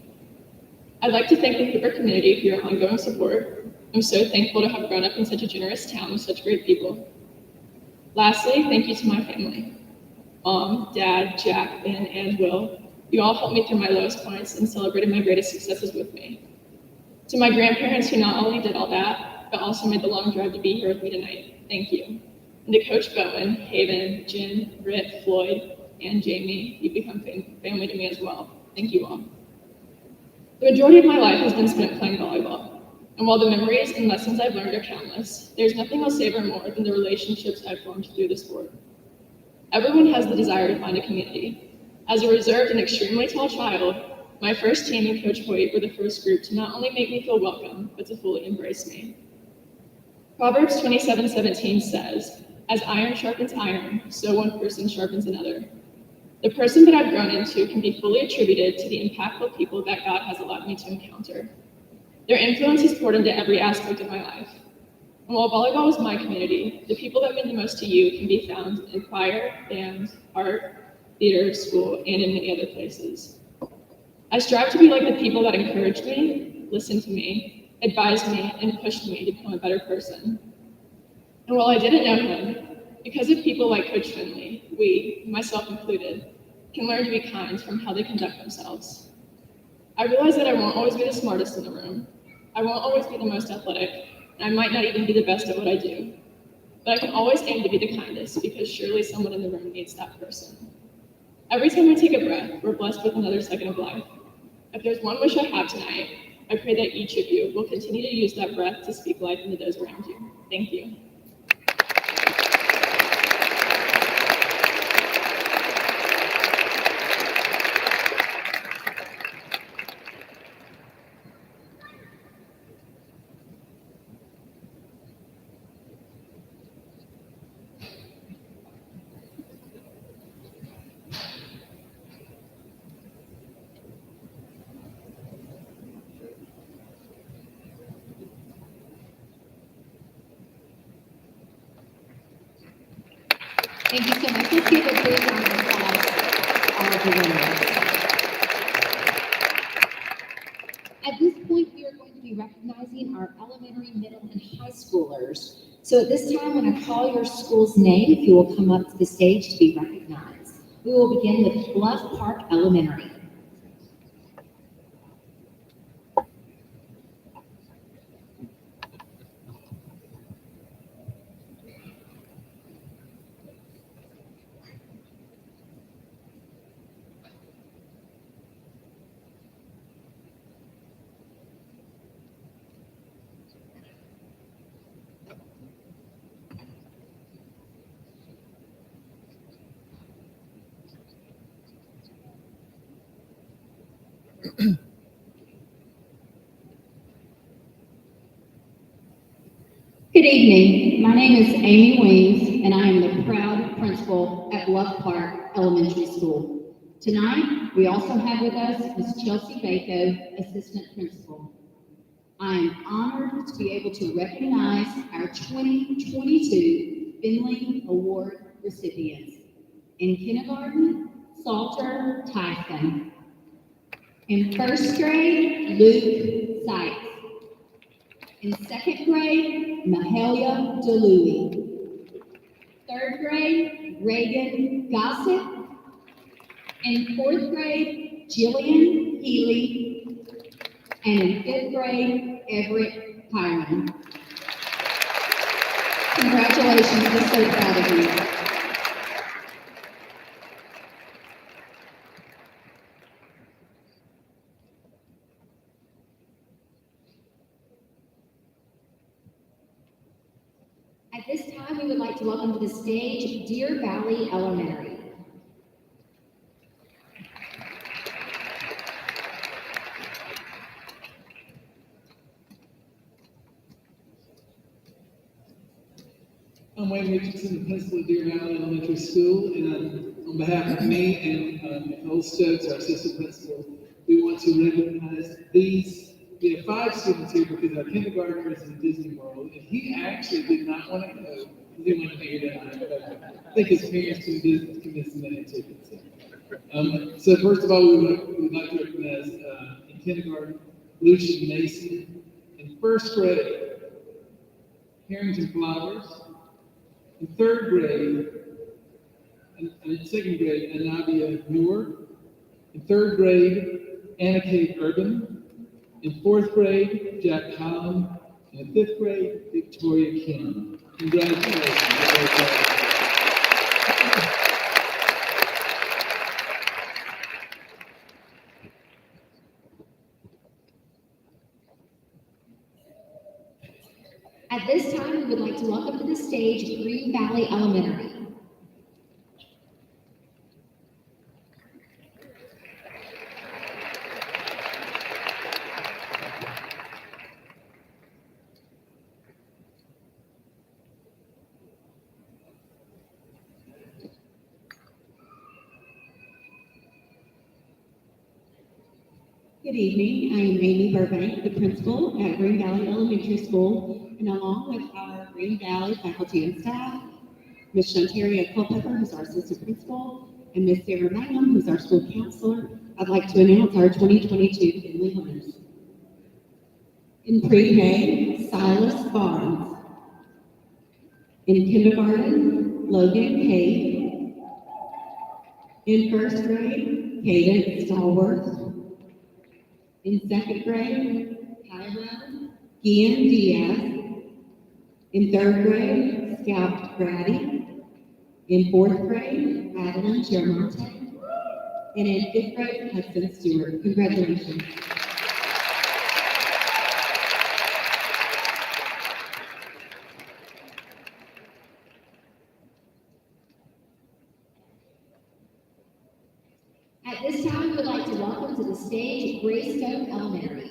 P: I'd like to thank the Hoover community for your ongoing support. I'm so thankful to have grown up in such a generous town with such great people. Lastly, thank you to my family. Mom, Dad, Jack, Ben, and Will. You all helped me through my lowest points and celebrated my greatest successes with me. To my grandparents who not only did all that, but also made the long drive to be here with me tonight, thank you. And to Coach Bowen, Haven, Jen, Britt, Floyd, and Jamie, you've become family to me as well. Thank you all. The majority of my life has been spent playing volleyball. And while the memories and lessons I've learned are countless, there's nothing I'll savor more than the relationships I've formed through the sport. Everyone has the desire to find a community. As a reserved and extremely tall child, my first team and Coach Hoyt were the first group to not only make me feel welcome, but to fully embrace me. Proverbs 27:17 says, "As iron sharpens iron, so one person sharpens another." The person that I've grown into can be fully attributed to the impactful people that God has allowed me to encounter. Their influence has poured into every aspect of my life. And while volleyball is my community, the people that mean the most to you can be found in choir, band, art, theater, school, and in many other places. I strive to be like the people that encouraged me, listened to me, advised me, and pushed me to become a better person. And while I didn't know him, because of people like Coach Finley, we, myself included, can learn to be kind from how they conduct themselves. I realize that I won't always be the smartest in the room. I won't always be the most athletic, and I might not even be the best at what I do. But I can always aim to be the kindest because surely someone in the room needs that person. Every time we take a breath, we're blessed with another second of life. If there's one wish I have tonight, I pray that each of you will continue to use that breath to speak life into those around you. Thank you.
H: Thank you so much. Let's give a big round of applause to all of the winners. At this point, we are going to be recognizing our elementary, middle, and high schoolers. So at this time, when I call your school's name, if you will come up to the stage to be recognized. We will begin with Bluff Park Elementary. Good evening. My name is Amy Weems, and I am the proud principal at Bluff Park Elementary School. Tonight, we also have with us Ms. Chelsea Bako, Assistant Principal. I am honored to be able to recognize our 2022 Finley Award recipients. In kindergarten, Salter Tyson. In first grade, Luke Sykes. In second grade, Mahalia DeLuey. Third grade, Reagan Gossett. In fourth grade, Jillian Healy. And in fifth grade, Everett Hiram. Congratulations, we're so proud of you. At this time, we would like to welcome to the stage Deer Valley Elementary.
Q: I'm Wayne Richardson, the principal of Deer Valley Elementary School, and on behalf of me and Nicole Stokes, our assistant principal, we want to recognize these. We have 5 students here because our kindergartner is in Disney World, and he actually did not want to go. He didn't want to be here tonight, but I think his parents convinced him that he took it. So first of all, we would like to recognize in kindergarten, Lucian Mason. In first grade, Harrington Flowers. In third grade, in second grade, Anabia Noor. In third grade, Anna Kate Urban. In fourth grade, Jack Collin. And in fifth grade, Victoria Kim. Congratulations.
H: At this time, we would like to welcome to the stage Green Valley Elementary.
N: Good evening. I am Amy Burbank, the principal at Green Valley Elementary School, and along with our Green Valley faculty and staff, Ms. Shantaria Culpepper, who's our assistant principal, and Ms. Sarah Magnum, who's our school counselor, I'd like to announce our 2022 Finley winners. In pre-K, Silas Barnes. In kindergarten, Logan Cade. In first grade, Cadence Stallworth. In second grade, Kyra Gian Diaz. In third grade, Scout Grady. In fourth grade, Madeline Chermonte. And in fifth grade, Hudson Stewart. Congratulations.
H: At this time, we would like to welcome to the stage Greystone Elementary.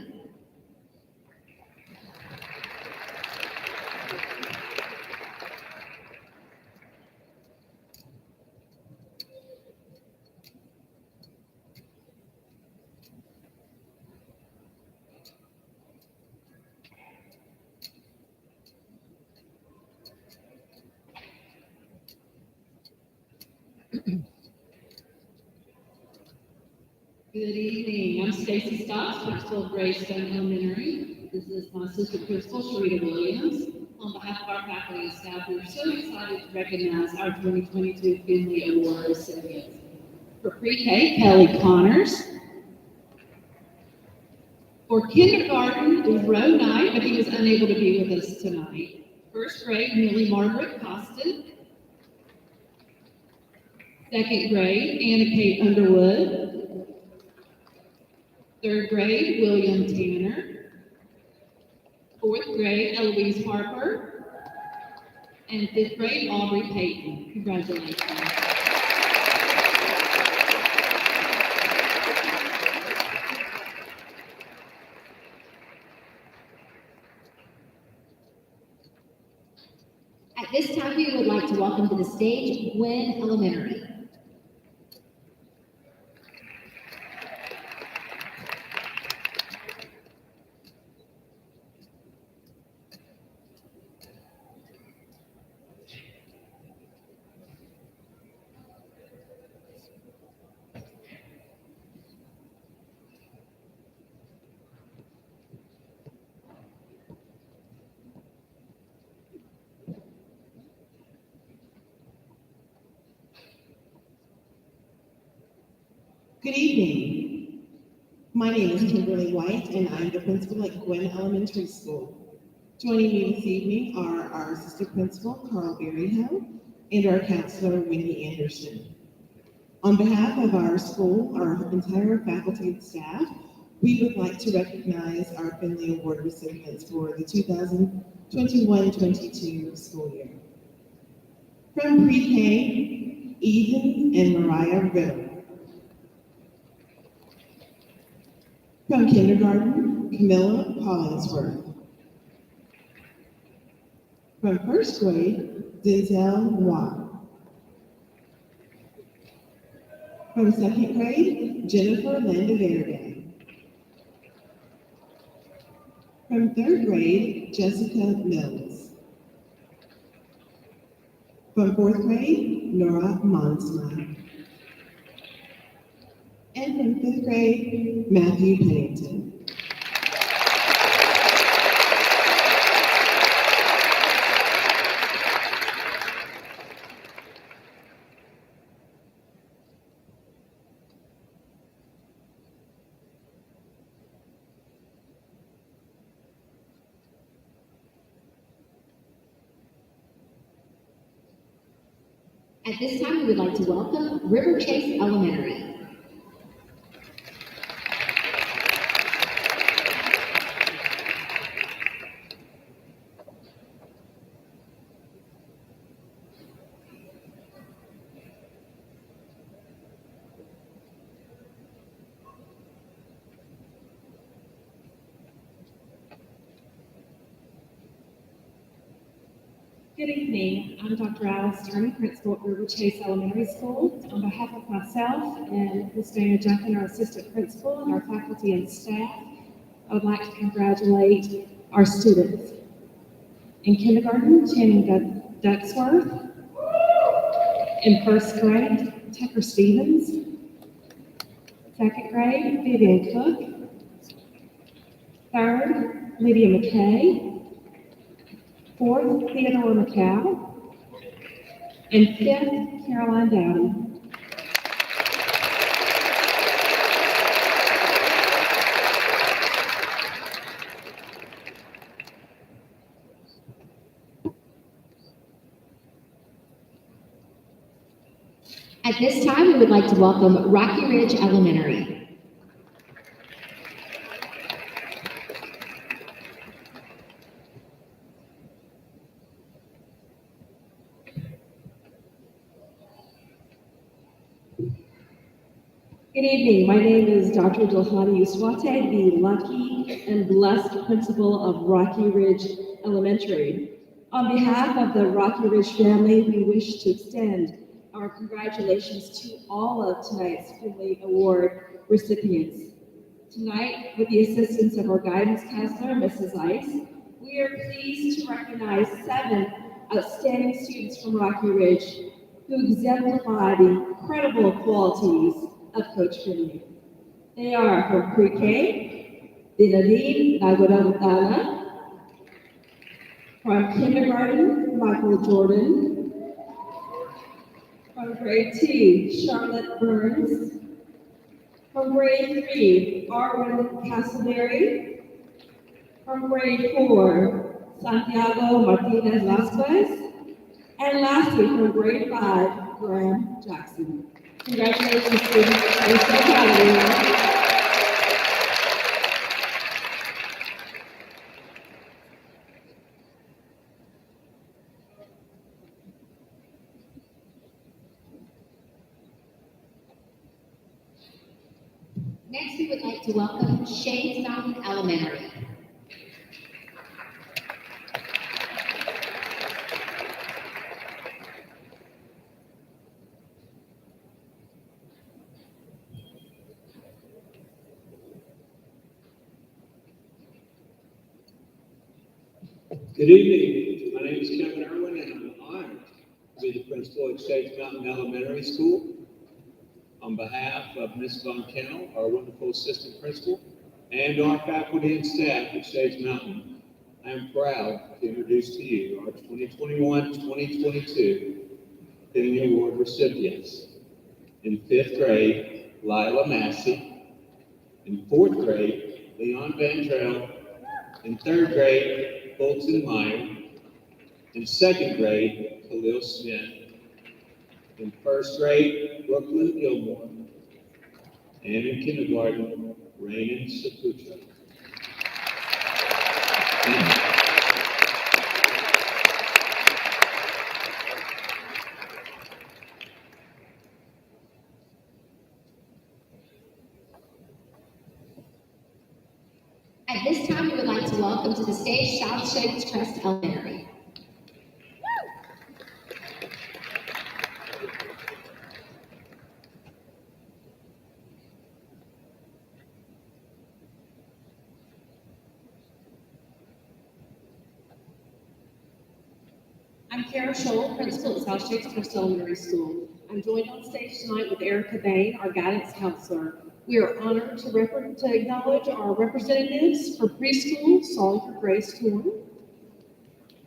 N: Good evening. I'm Stacy Stotts, principal of Greystone Elementary. This is my assistant principal, Sharita Williams. On behalf of our faculty and staff, we're so excited to recognize our 2022 Finley Award recipients. For pre-K, Kelly Connors. For kindergarten, it was Roe Knight, but he was unable to be with us tonight. First grade, Millie Margaret Costin. Second grade, Anna Kate Underwood. Third grade, William Tanner. Fourth grade, Eloise Harper. And fifth grade, Aubrey Payton. Congratulations.
H: At this time, we would like to welcome to the stage Gwynn Elementary.
R: Good evening. My name is Kimberly White, and I'm the principal at Gwynn Elementary School. Joining me this evening are our assistant principal, Carl Berryhill, and our counselor, Wendy Anderson. On behalf of our school, our entire faculty and staff, we would like to recognize our Finley Award recipients for the 2021-22 school year. From pre-K, Eden and Mariah Riddle. From kindergarten, Camilla Hollingsworth. From first grade, Denzel Watt. From second grade, Jennifer Landaverde. From third grade, Jessica Mills. From fourth grade, Nora Monsma. And from fifth grade, Matthew Pennington.
H: At this time, we would like to welcome River Chase Elementary.
N: Good evening. I'm Dr. Alice Turney, principal at River Chase Elementary School. On behalf of myself and Ms. Dana Junkin, our assistant principal, and our faculty and staff, I would like to congratulate our students. In kindergarten, Channing Ducksworth. In first grade, Tucker Stevens. Second grade, Vivian Cook. Third, Lydia McKay. Fourth, Theodore McCow. And fifth, Caroline Dowdy.
H: At this time, we would like to welcome Rocky Ridge Elementary.
N: Good evening. My name is Dr. Dilhani Uswate, the lucky and blessed principal of Rocky Ridge Elementary. On behalf of the Rocky Ridge family, we wish to extend our congratulations to all of tonight's Finley Award recipients. Tonight, with the assistance of our guidance counselor, Mrs. Ice, we are pleased to recognize 7 outstanding students from Rocky Ridge who exemplify the incredible qualities of Coach Finley. They are from pre-K, Dinadine Nagodantana, from kindergarten, Michael Jordan, from grade 2, Charlotte Burns, from grade 3, Arwen Castleberry, from grade 4, Santiago Martinez Vasquez, and lastly, from grade 5, Graham Jackson. Congratulations, students. I'm so proud of you.
H: Next, we would like to welcome Shades Mountain Elementary.
S: Good evening. My name is Kevin Irwin, and I'm honored to be the principal at Shades Mountain Elementary School. On behalf of Ms. Von Kennel, our wonderful assistant principal, and our faculty and staff at Shades Mountain, I am proud to introduce to you our 2021-2022 Finley Award recipients. In 5th grade, Lila Massey. In 4th grade, Leon Van Trail. In 3rd grade, Colton Meyer. In second grade, Khalil Smith. In first grade, Brooklyn Gilmore. And in kindergarten, Raymond Saputra.
H: At this time, we would like to welcome to the stage South Shades Crest Elementary.
N: I'm Kara Scholl, principal at South Shades Crest Elementary School. I'm joined on stage tonight with Erica Bain, our guidance counselor. We are honored to acknowledge our representatives for preschool, Sawyer Grace Horn,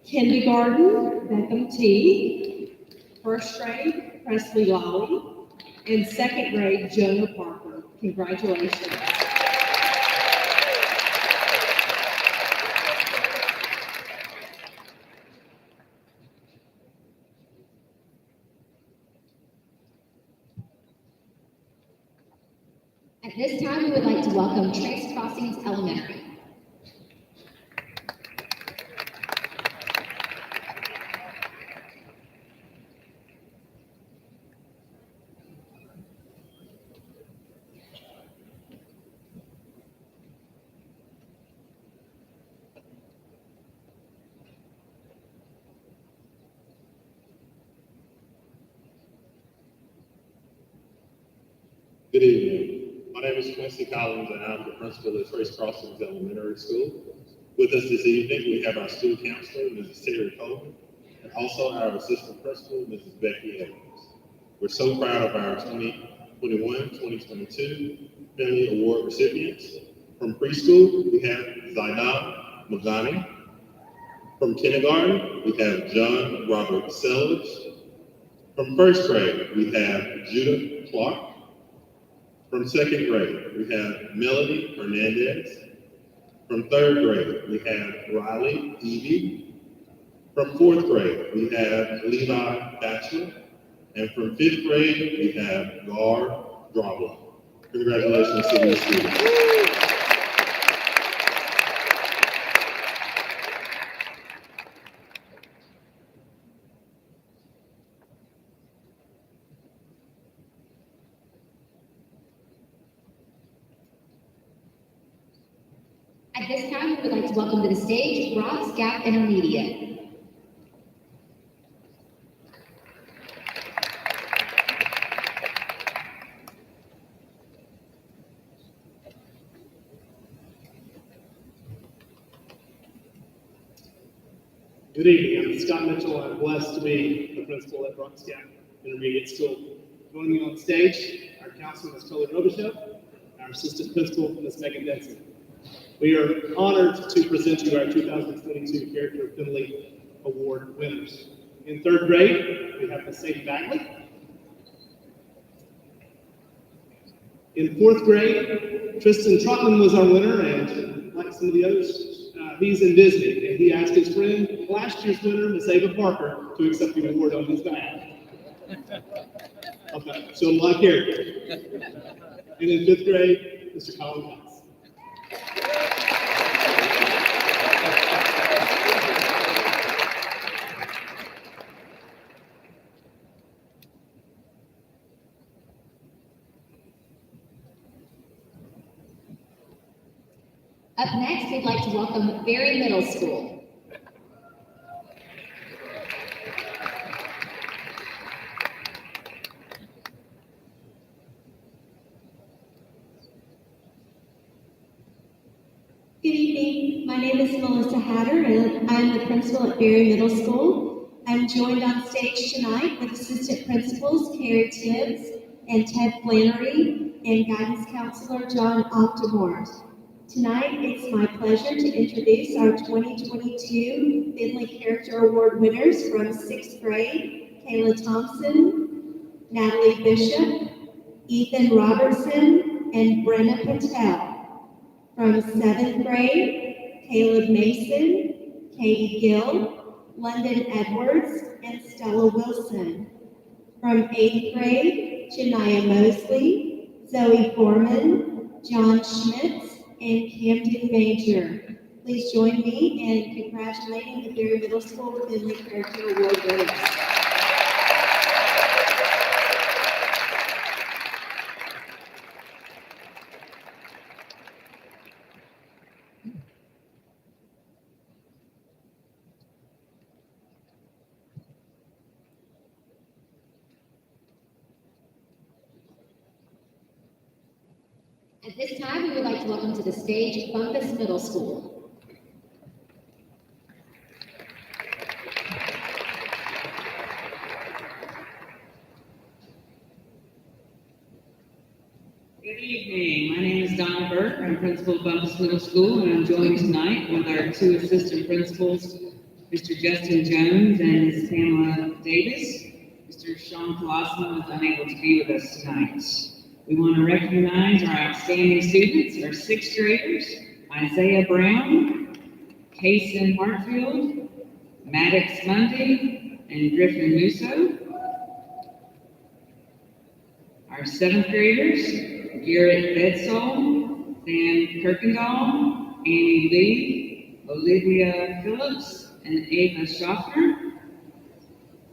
N: kindergarten, Beckham T, first grade, Presley Lally, and second grade, Jonah Parker. Congratulations.
H: At this time, we would like to welcome Trace Crossings Elementary.
T: Good evening. My name is Quincy Collins, and I'm the principal at Trace Crossings Elementary School. With us this evening, we have our school counselor, Mrs. Terry Coleman, and also our assistant principal, Mrs. Becky Evans. We're so proud of our 2021-2022 Finley Award recipients. From preschool, we have Zainab Magani. From kindergarten, we have John Robert Sellers. From first grade, we have Judah Clark. From second grade, we have Melody Hernandez. From third grade, we have Riley Evie. From fourth grade, we have Levi Batchelor. And from fifth grade, we have Gar Drabla. Congratulations to these students.
H: At this time, we would like to welcome to the stage Ross Gap Intermediate.
U: Good evening, I'm Scott Mitchell. I'm blessed to be the principal at Ross Gap Intermediate School. Joining me on stage, our counselor, Ms. Coley Robichaux, and our assistant principal, Ms. Megan Denson. We are honored to present you our 2022 Character Finley Award winners. In third grade, we have Ms. Sadie Bagley. In fourth grade, Tristan Trotman was our winner, and like some of the others, he's in Disney, and he asked his friend, last year's winner, Ms. Ava Parker, to accept the award on his behalf. Okay, so a lot of character. And in fifth grade, Mr. Colin Cox.
H: Up next, we'd like to welcome Berry Middle School.
V: Good evening. My name is Melissa Hatter, and I'm the principal at Berry Middle School. I'm joined on stage tonight with assistant principals Carrie Tibbs and Ted Flannery and guidance counselor John Octomort. Tonight, it's my pleasure to introduce our 2022 Finley Character Award winners from 6th grade, Kayla Thompson, Natalie Bishop, Ethan Robertson, and Brenna Patel. From 7th grade, Caleb Mason, Katie Gill, London Edwards, and Stella Wilson. From 8th grade, Janiyah Mosley, Zoe Foreman, John Schmitz, and Camden Major. Please join me in congratulating the Berry Middle School Finley Character Award winners.
H: At this time, we would like to welcome to the stage Bumpus Middle School.
A: Good evening. My name is Donna Burke. I'm principal of Bumpus Middle School, and I'm joined tonight with our two assistant principals, Mr. Justin Jones and Ms. Pamela Davis. Mr. Sean Colosimo is unable to be with us tonight. We want to recognize our outstanding students, our sixth graders, Isaiah Brown, Kason Hartfield, Maddox Mundy, and Griffin Musso. Our seventh graders, Garrett Bedsole, Sam Kirkendall, Annie Lee, Olivia Phillips, and Ava Schaffner.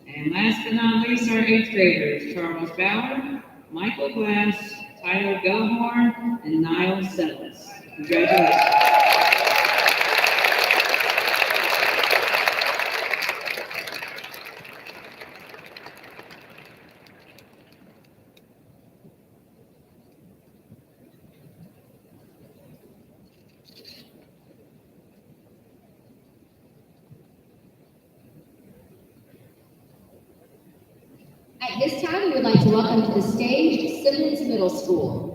A: And last but not least, our eighth graders, Charles Bauer, Michael Glass, Tyler Bellhorn, and Niall Settlers. Congratulations.
H: At this time, we would like to welcome to the stage Simmons Middle School.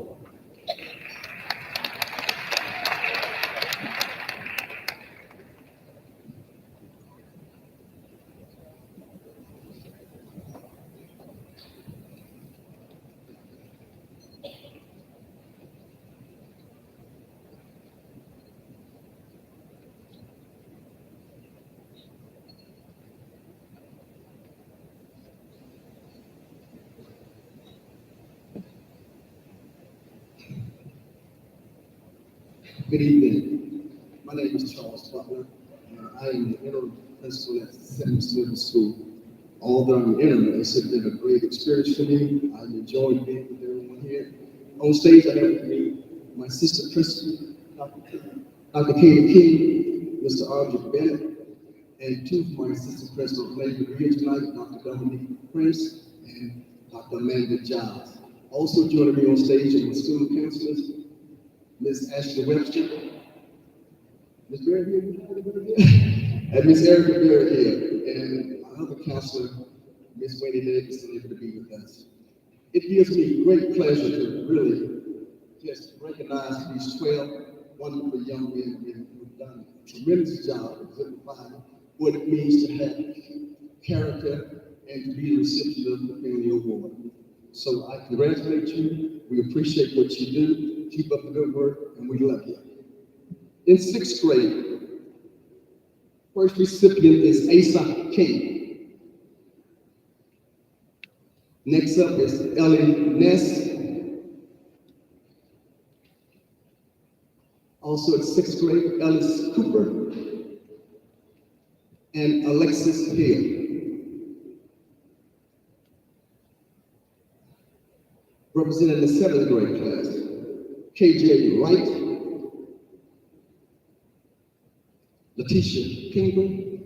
E: Good evening. My name is Charles Butler. I am the interim principal at Simmons Middle School. Although I'm interim, it's been a great experience for me. I've enjoyed being with everyone here. On stage, I have with me my assistant principal, Dr. Katie King, Mr. Audrey Bennett, and two of my assistant principals playing here tonight, Dr. Dominique Prince and Dr. Amanda Giles. Also joining me on stage are my student counselors, Ms. Ashley Webster, Ms. Barry here, and Ms. Erica Barry here, and my other counselor, Ms. Wendy Davis, is able to be with us. It gives me great pleasure to really just recognize these 12 wonderful young men who have done a tremendous job of exemplifying what it means to have character and to be the recipient of the Finley Award. So I congratulate you. We appreciate what you do. Keep up the good work, and we love you. In sixth grade, first recipient is Asa King. Next up is Ellie Ness. Also in sixth grade, Ellis Cooper and Alexis Hill. Representing the seventh grade class, KJ Wright, Letitia Kingle,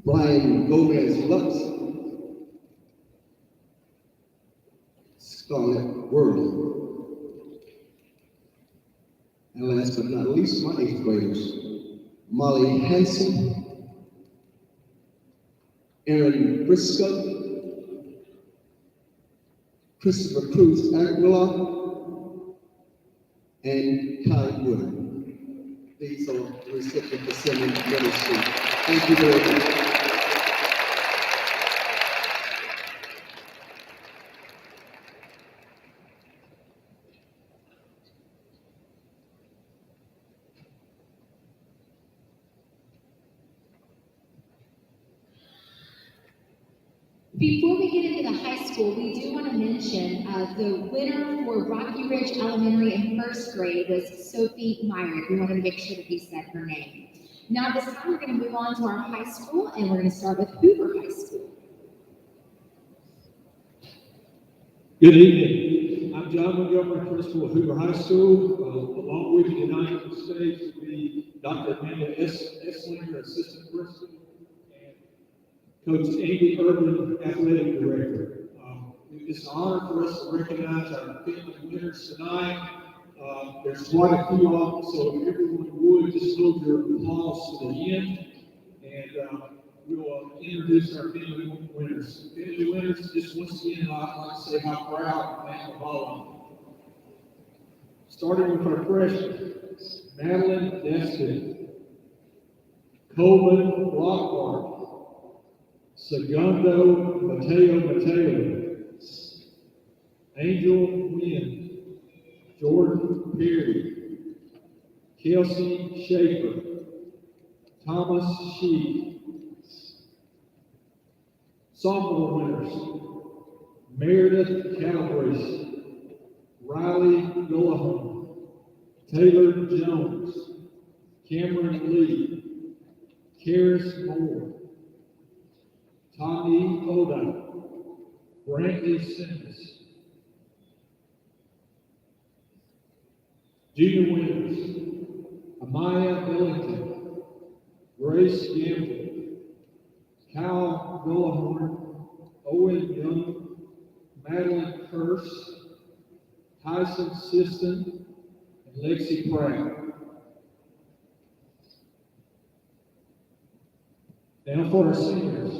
E: Brian Gomez Lutz, Scarlett Worley, and last but not least, my eighth graders, Molly Hanson, Aaron Briscoe, Christopher Cruz Aguilar, and Kai Wood. These are the recipients of Simmons Middle School. Thank you very much.
H: Before we get into the high school, we do want to mention the winner for Rocky Ridge Elementary in first grade was Sophie Myrick. We wanted to make sure that we said her name. Now this time we're going to move on to our high school, and we're going to start with Hoover High School.
C: Good evening. I'm John Montgomery, principal of Hoover High School. Along with me tonight on the stage will be Dr. Amanda Esslinger, assistant principal, and Coach Amy Urban, athletic director. It's an honor for us to recognize our family winners tonight. There's quite a few of them, so if everyone would just hold your applause to the end, and we'll introduce our family winners. Family winners, just once again, I'd like to say how proud I am of all of them. Starting with our freshmen, Madeline Destin, Coleman Lockhart, Segundo Mateo, Angel Wynn, Jordan Perry, Kelsey Schaefer, Thomas Sheep. Sophomore winners, Meredith Calabrese, Riley Gullahan, Taylor Jones, Cameron Lee, Karis Moore, Tommy Oda, Brantley Simmons. Junior winners, Amaya Ellington, Grace Gamble, Kyle Gullahorn, Owen Young, Madeline Curse, Tyson Siston, and Lexi Pratt. Now for our seniors,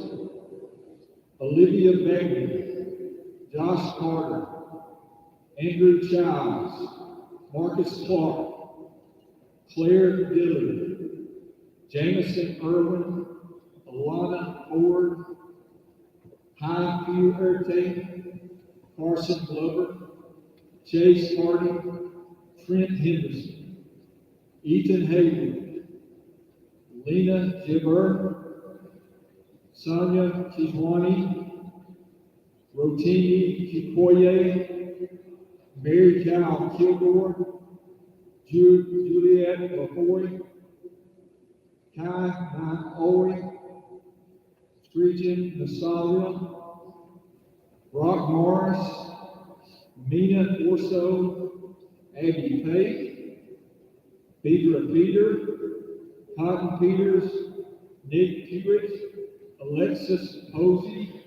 C: Olivia Begley, Josh Carter, Andrew Childs, Marcus Clark, Claire Dillard, Jamison Irwin, Alana Ford, Hai Fu Erte, Carson Glover, Chase Hardy, Trent Henderson, Ethan Haywood, Lena Gibber, Sonia Kihwani, Rotini Kikoye, Mary Cal Kilgore, Juliet Lafoy, Kai Na Owe, Screechin Nasalia, Brock Morris, Mina Orso, Abby Pate, Phaedra Peter, Cotton Peters, Nick Hewitt, Alexis Posey,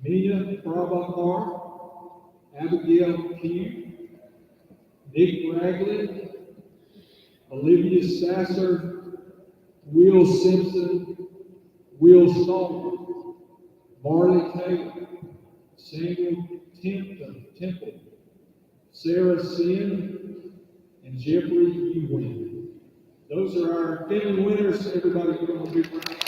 C: Mina Prabhakar, Abigail Pugh, Nick Ragland, Olivia Sasser, Will Simpson, Will Stallman, Marley Taylor, Samuel Temple, Sarah Sin, and Jeffrey Ewing. Those are our family winners. Everybody give them a big round.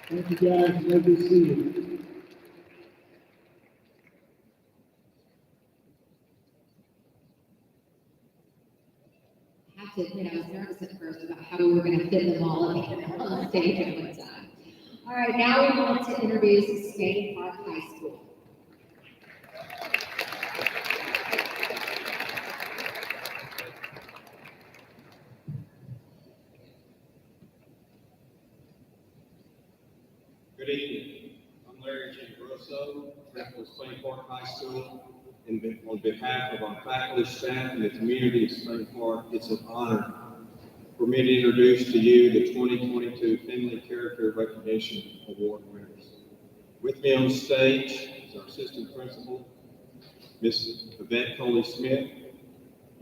C: Thank you guys. Good to see you.
H: I have to admit, I was nervous at first about how we were going to fit them all on the stage at one time. All right, now we want to introduce State Park High School.
F: Good evening. I'm Larry Grosso, principal of Spain Park High School. And on behalf of our faculty, staff, and the community of Spain Park, it's an honor for me to introduce to you the 2022 Finley Character Recognition Award winners. With me on stage is our assistant principal, Ms. Yvette Coley-Smith,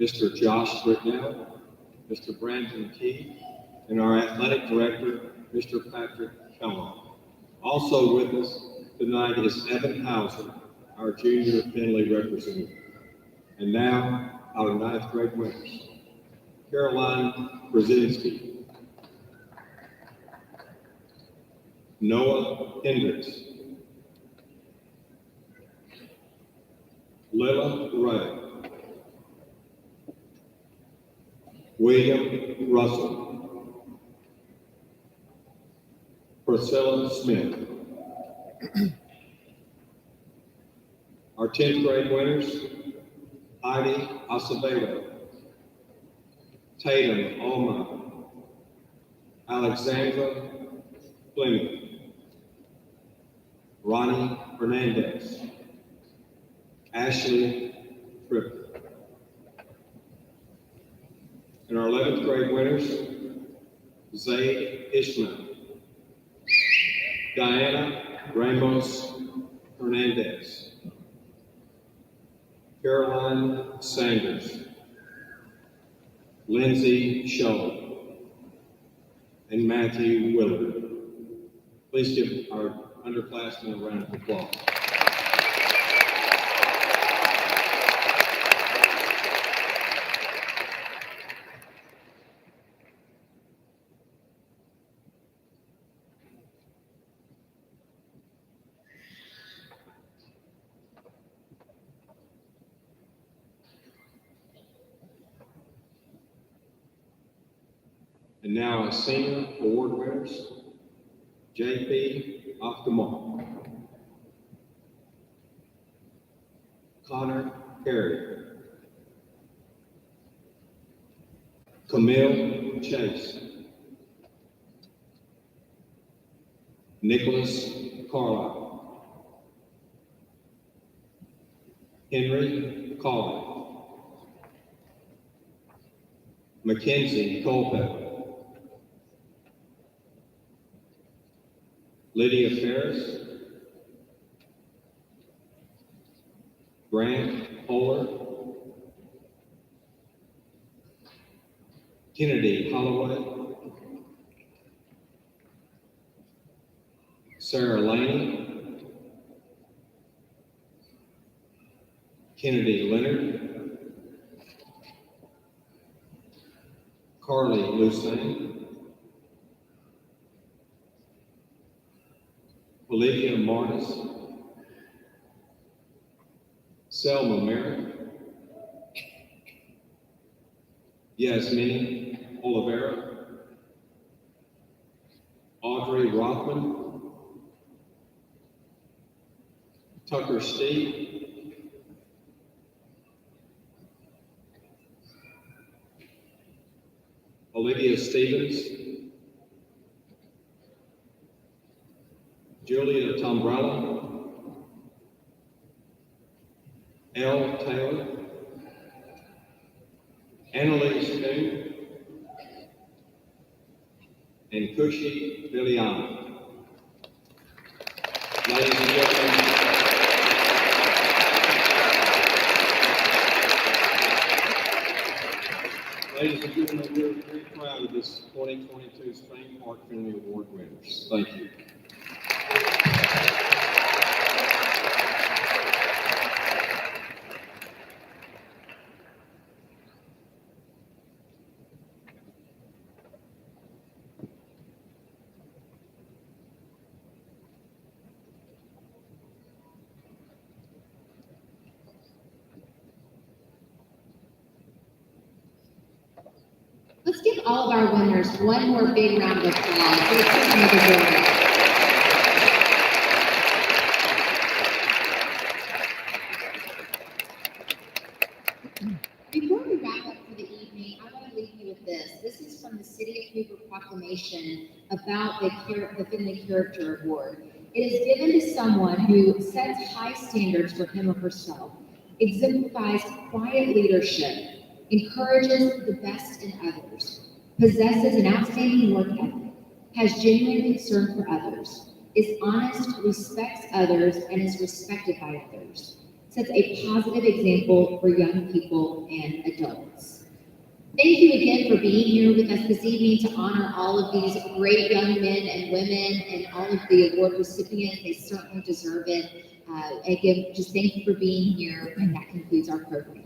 F: Mr. Josh Britnell, Mr. Brandon Key, and our athletic director, Mr. Patrick Kellogg. Also with us tonight is Evan Hauser, our junior Finley representative. And now, our ninth grade winners. Caroline Brzezinski, Noah Hendricks, Lila Ray, William Russell. Priscilla Smith. Our 10th grade winners, Heidi Acevedo, Tatum Alma, Alexandra Fleming, Ronnie Hernandez, Ashley Tripp. And our 11th grade winners, Zaid Ishmael, Diana Ramos Hernandez, Caroline Sanders, Lindsay Shaw, and Matthew Willard. Please give our underclassmen a round of applause. And now our senior award winners, J.P. Octomar, Connor Perry, Camille Chase, Nicholas Carlisle, Henry Colley, Mackenzie Culpepper, Lydia Ferris, Grant Pollard, Kennedy Holloway, Sarah Laney, Kennedy Leonard, Carly Lucene, Olivia Martis, Selma Merrick, Yasmini Olivera, Audrey Rothman, Tucker Steve, Olivia Stevens, Julia Tombrella, L. Taylor, Annalise Coon, and Kushi Liliana. Ladies and gentlemen, we're very proud of this 2022 Spain Park Finley Award winners. Thank you.
H: Let's give all of our winners one more big round of applause. Let's give them the award. Before we wrap up for the evening, I want to leave you with this. This is from the City of Hoover proclamation about the Finley Character Award. It is given to someone who sets high standards for him or herself, exemplifies quiet leadership, encourages the best in others, possesses an outstanding work ethic, has genuine concern for others, is honest, respects others, and is respected by others, sets a positive example for young people and adults. Thank you again for being here with us this evening to honor all of these great young men and women and all of the award recipients. They certainly deserve it. Again, just thank you for being here, and that concludes our program.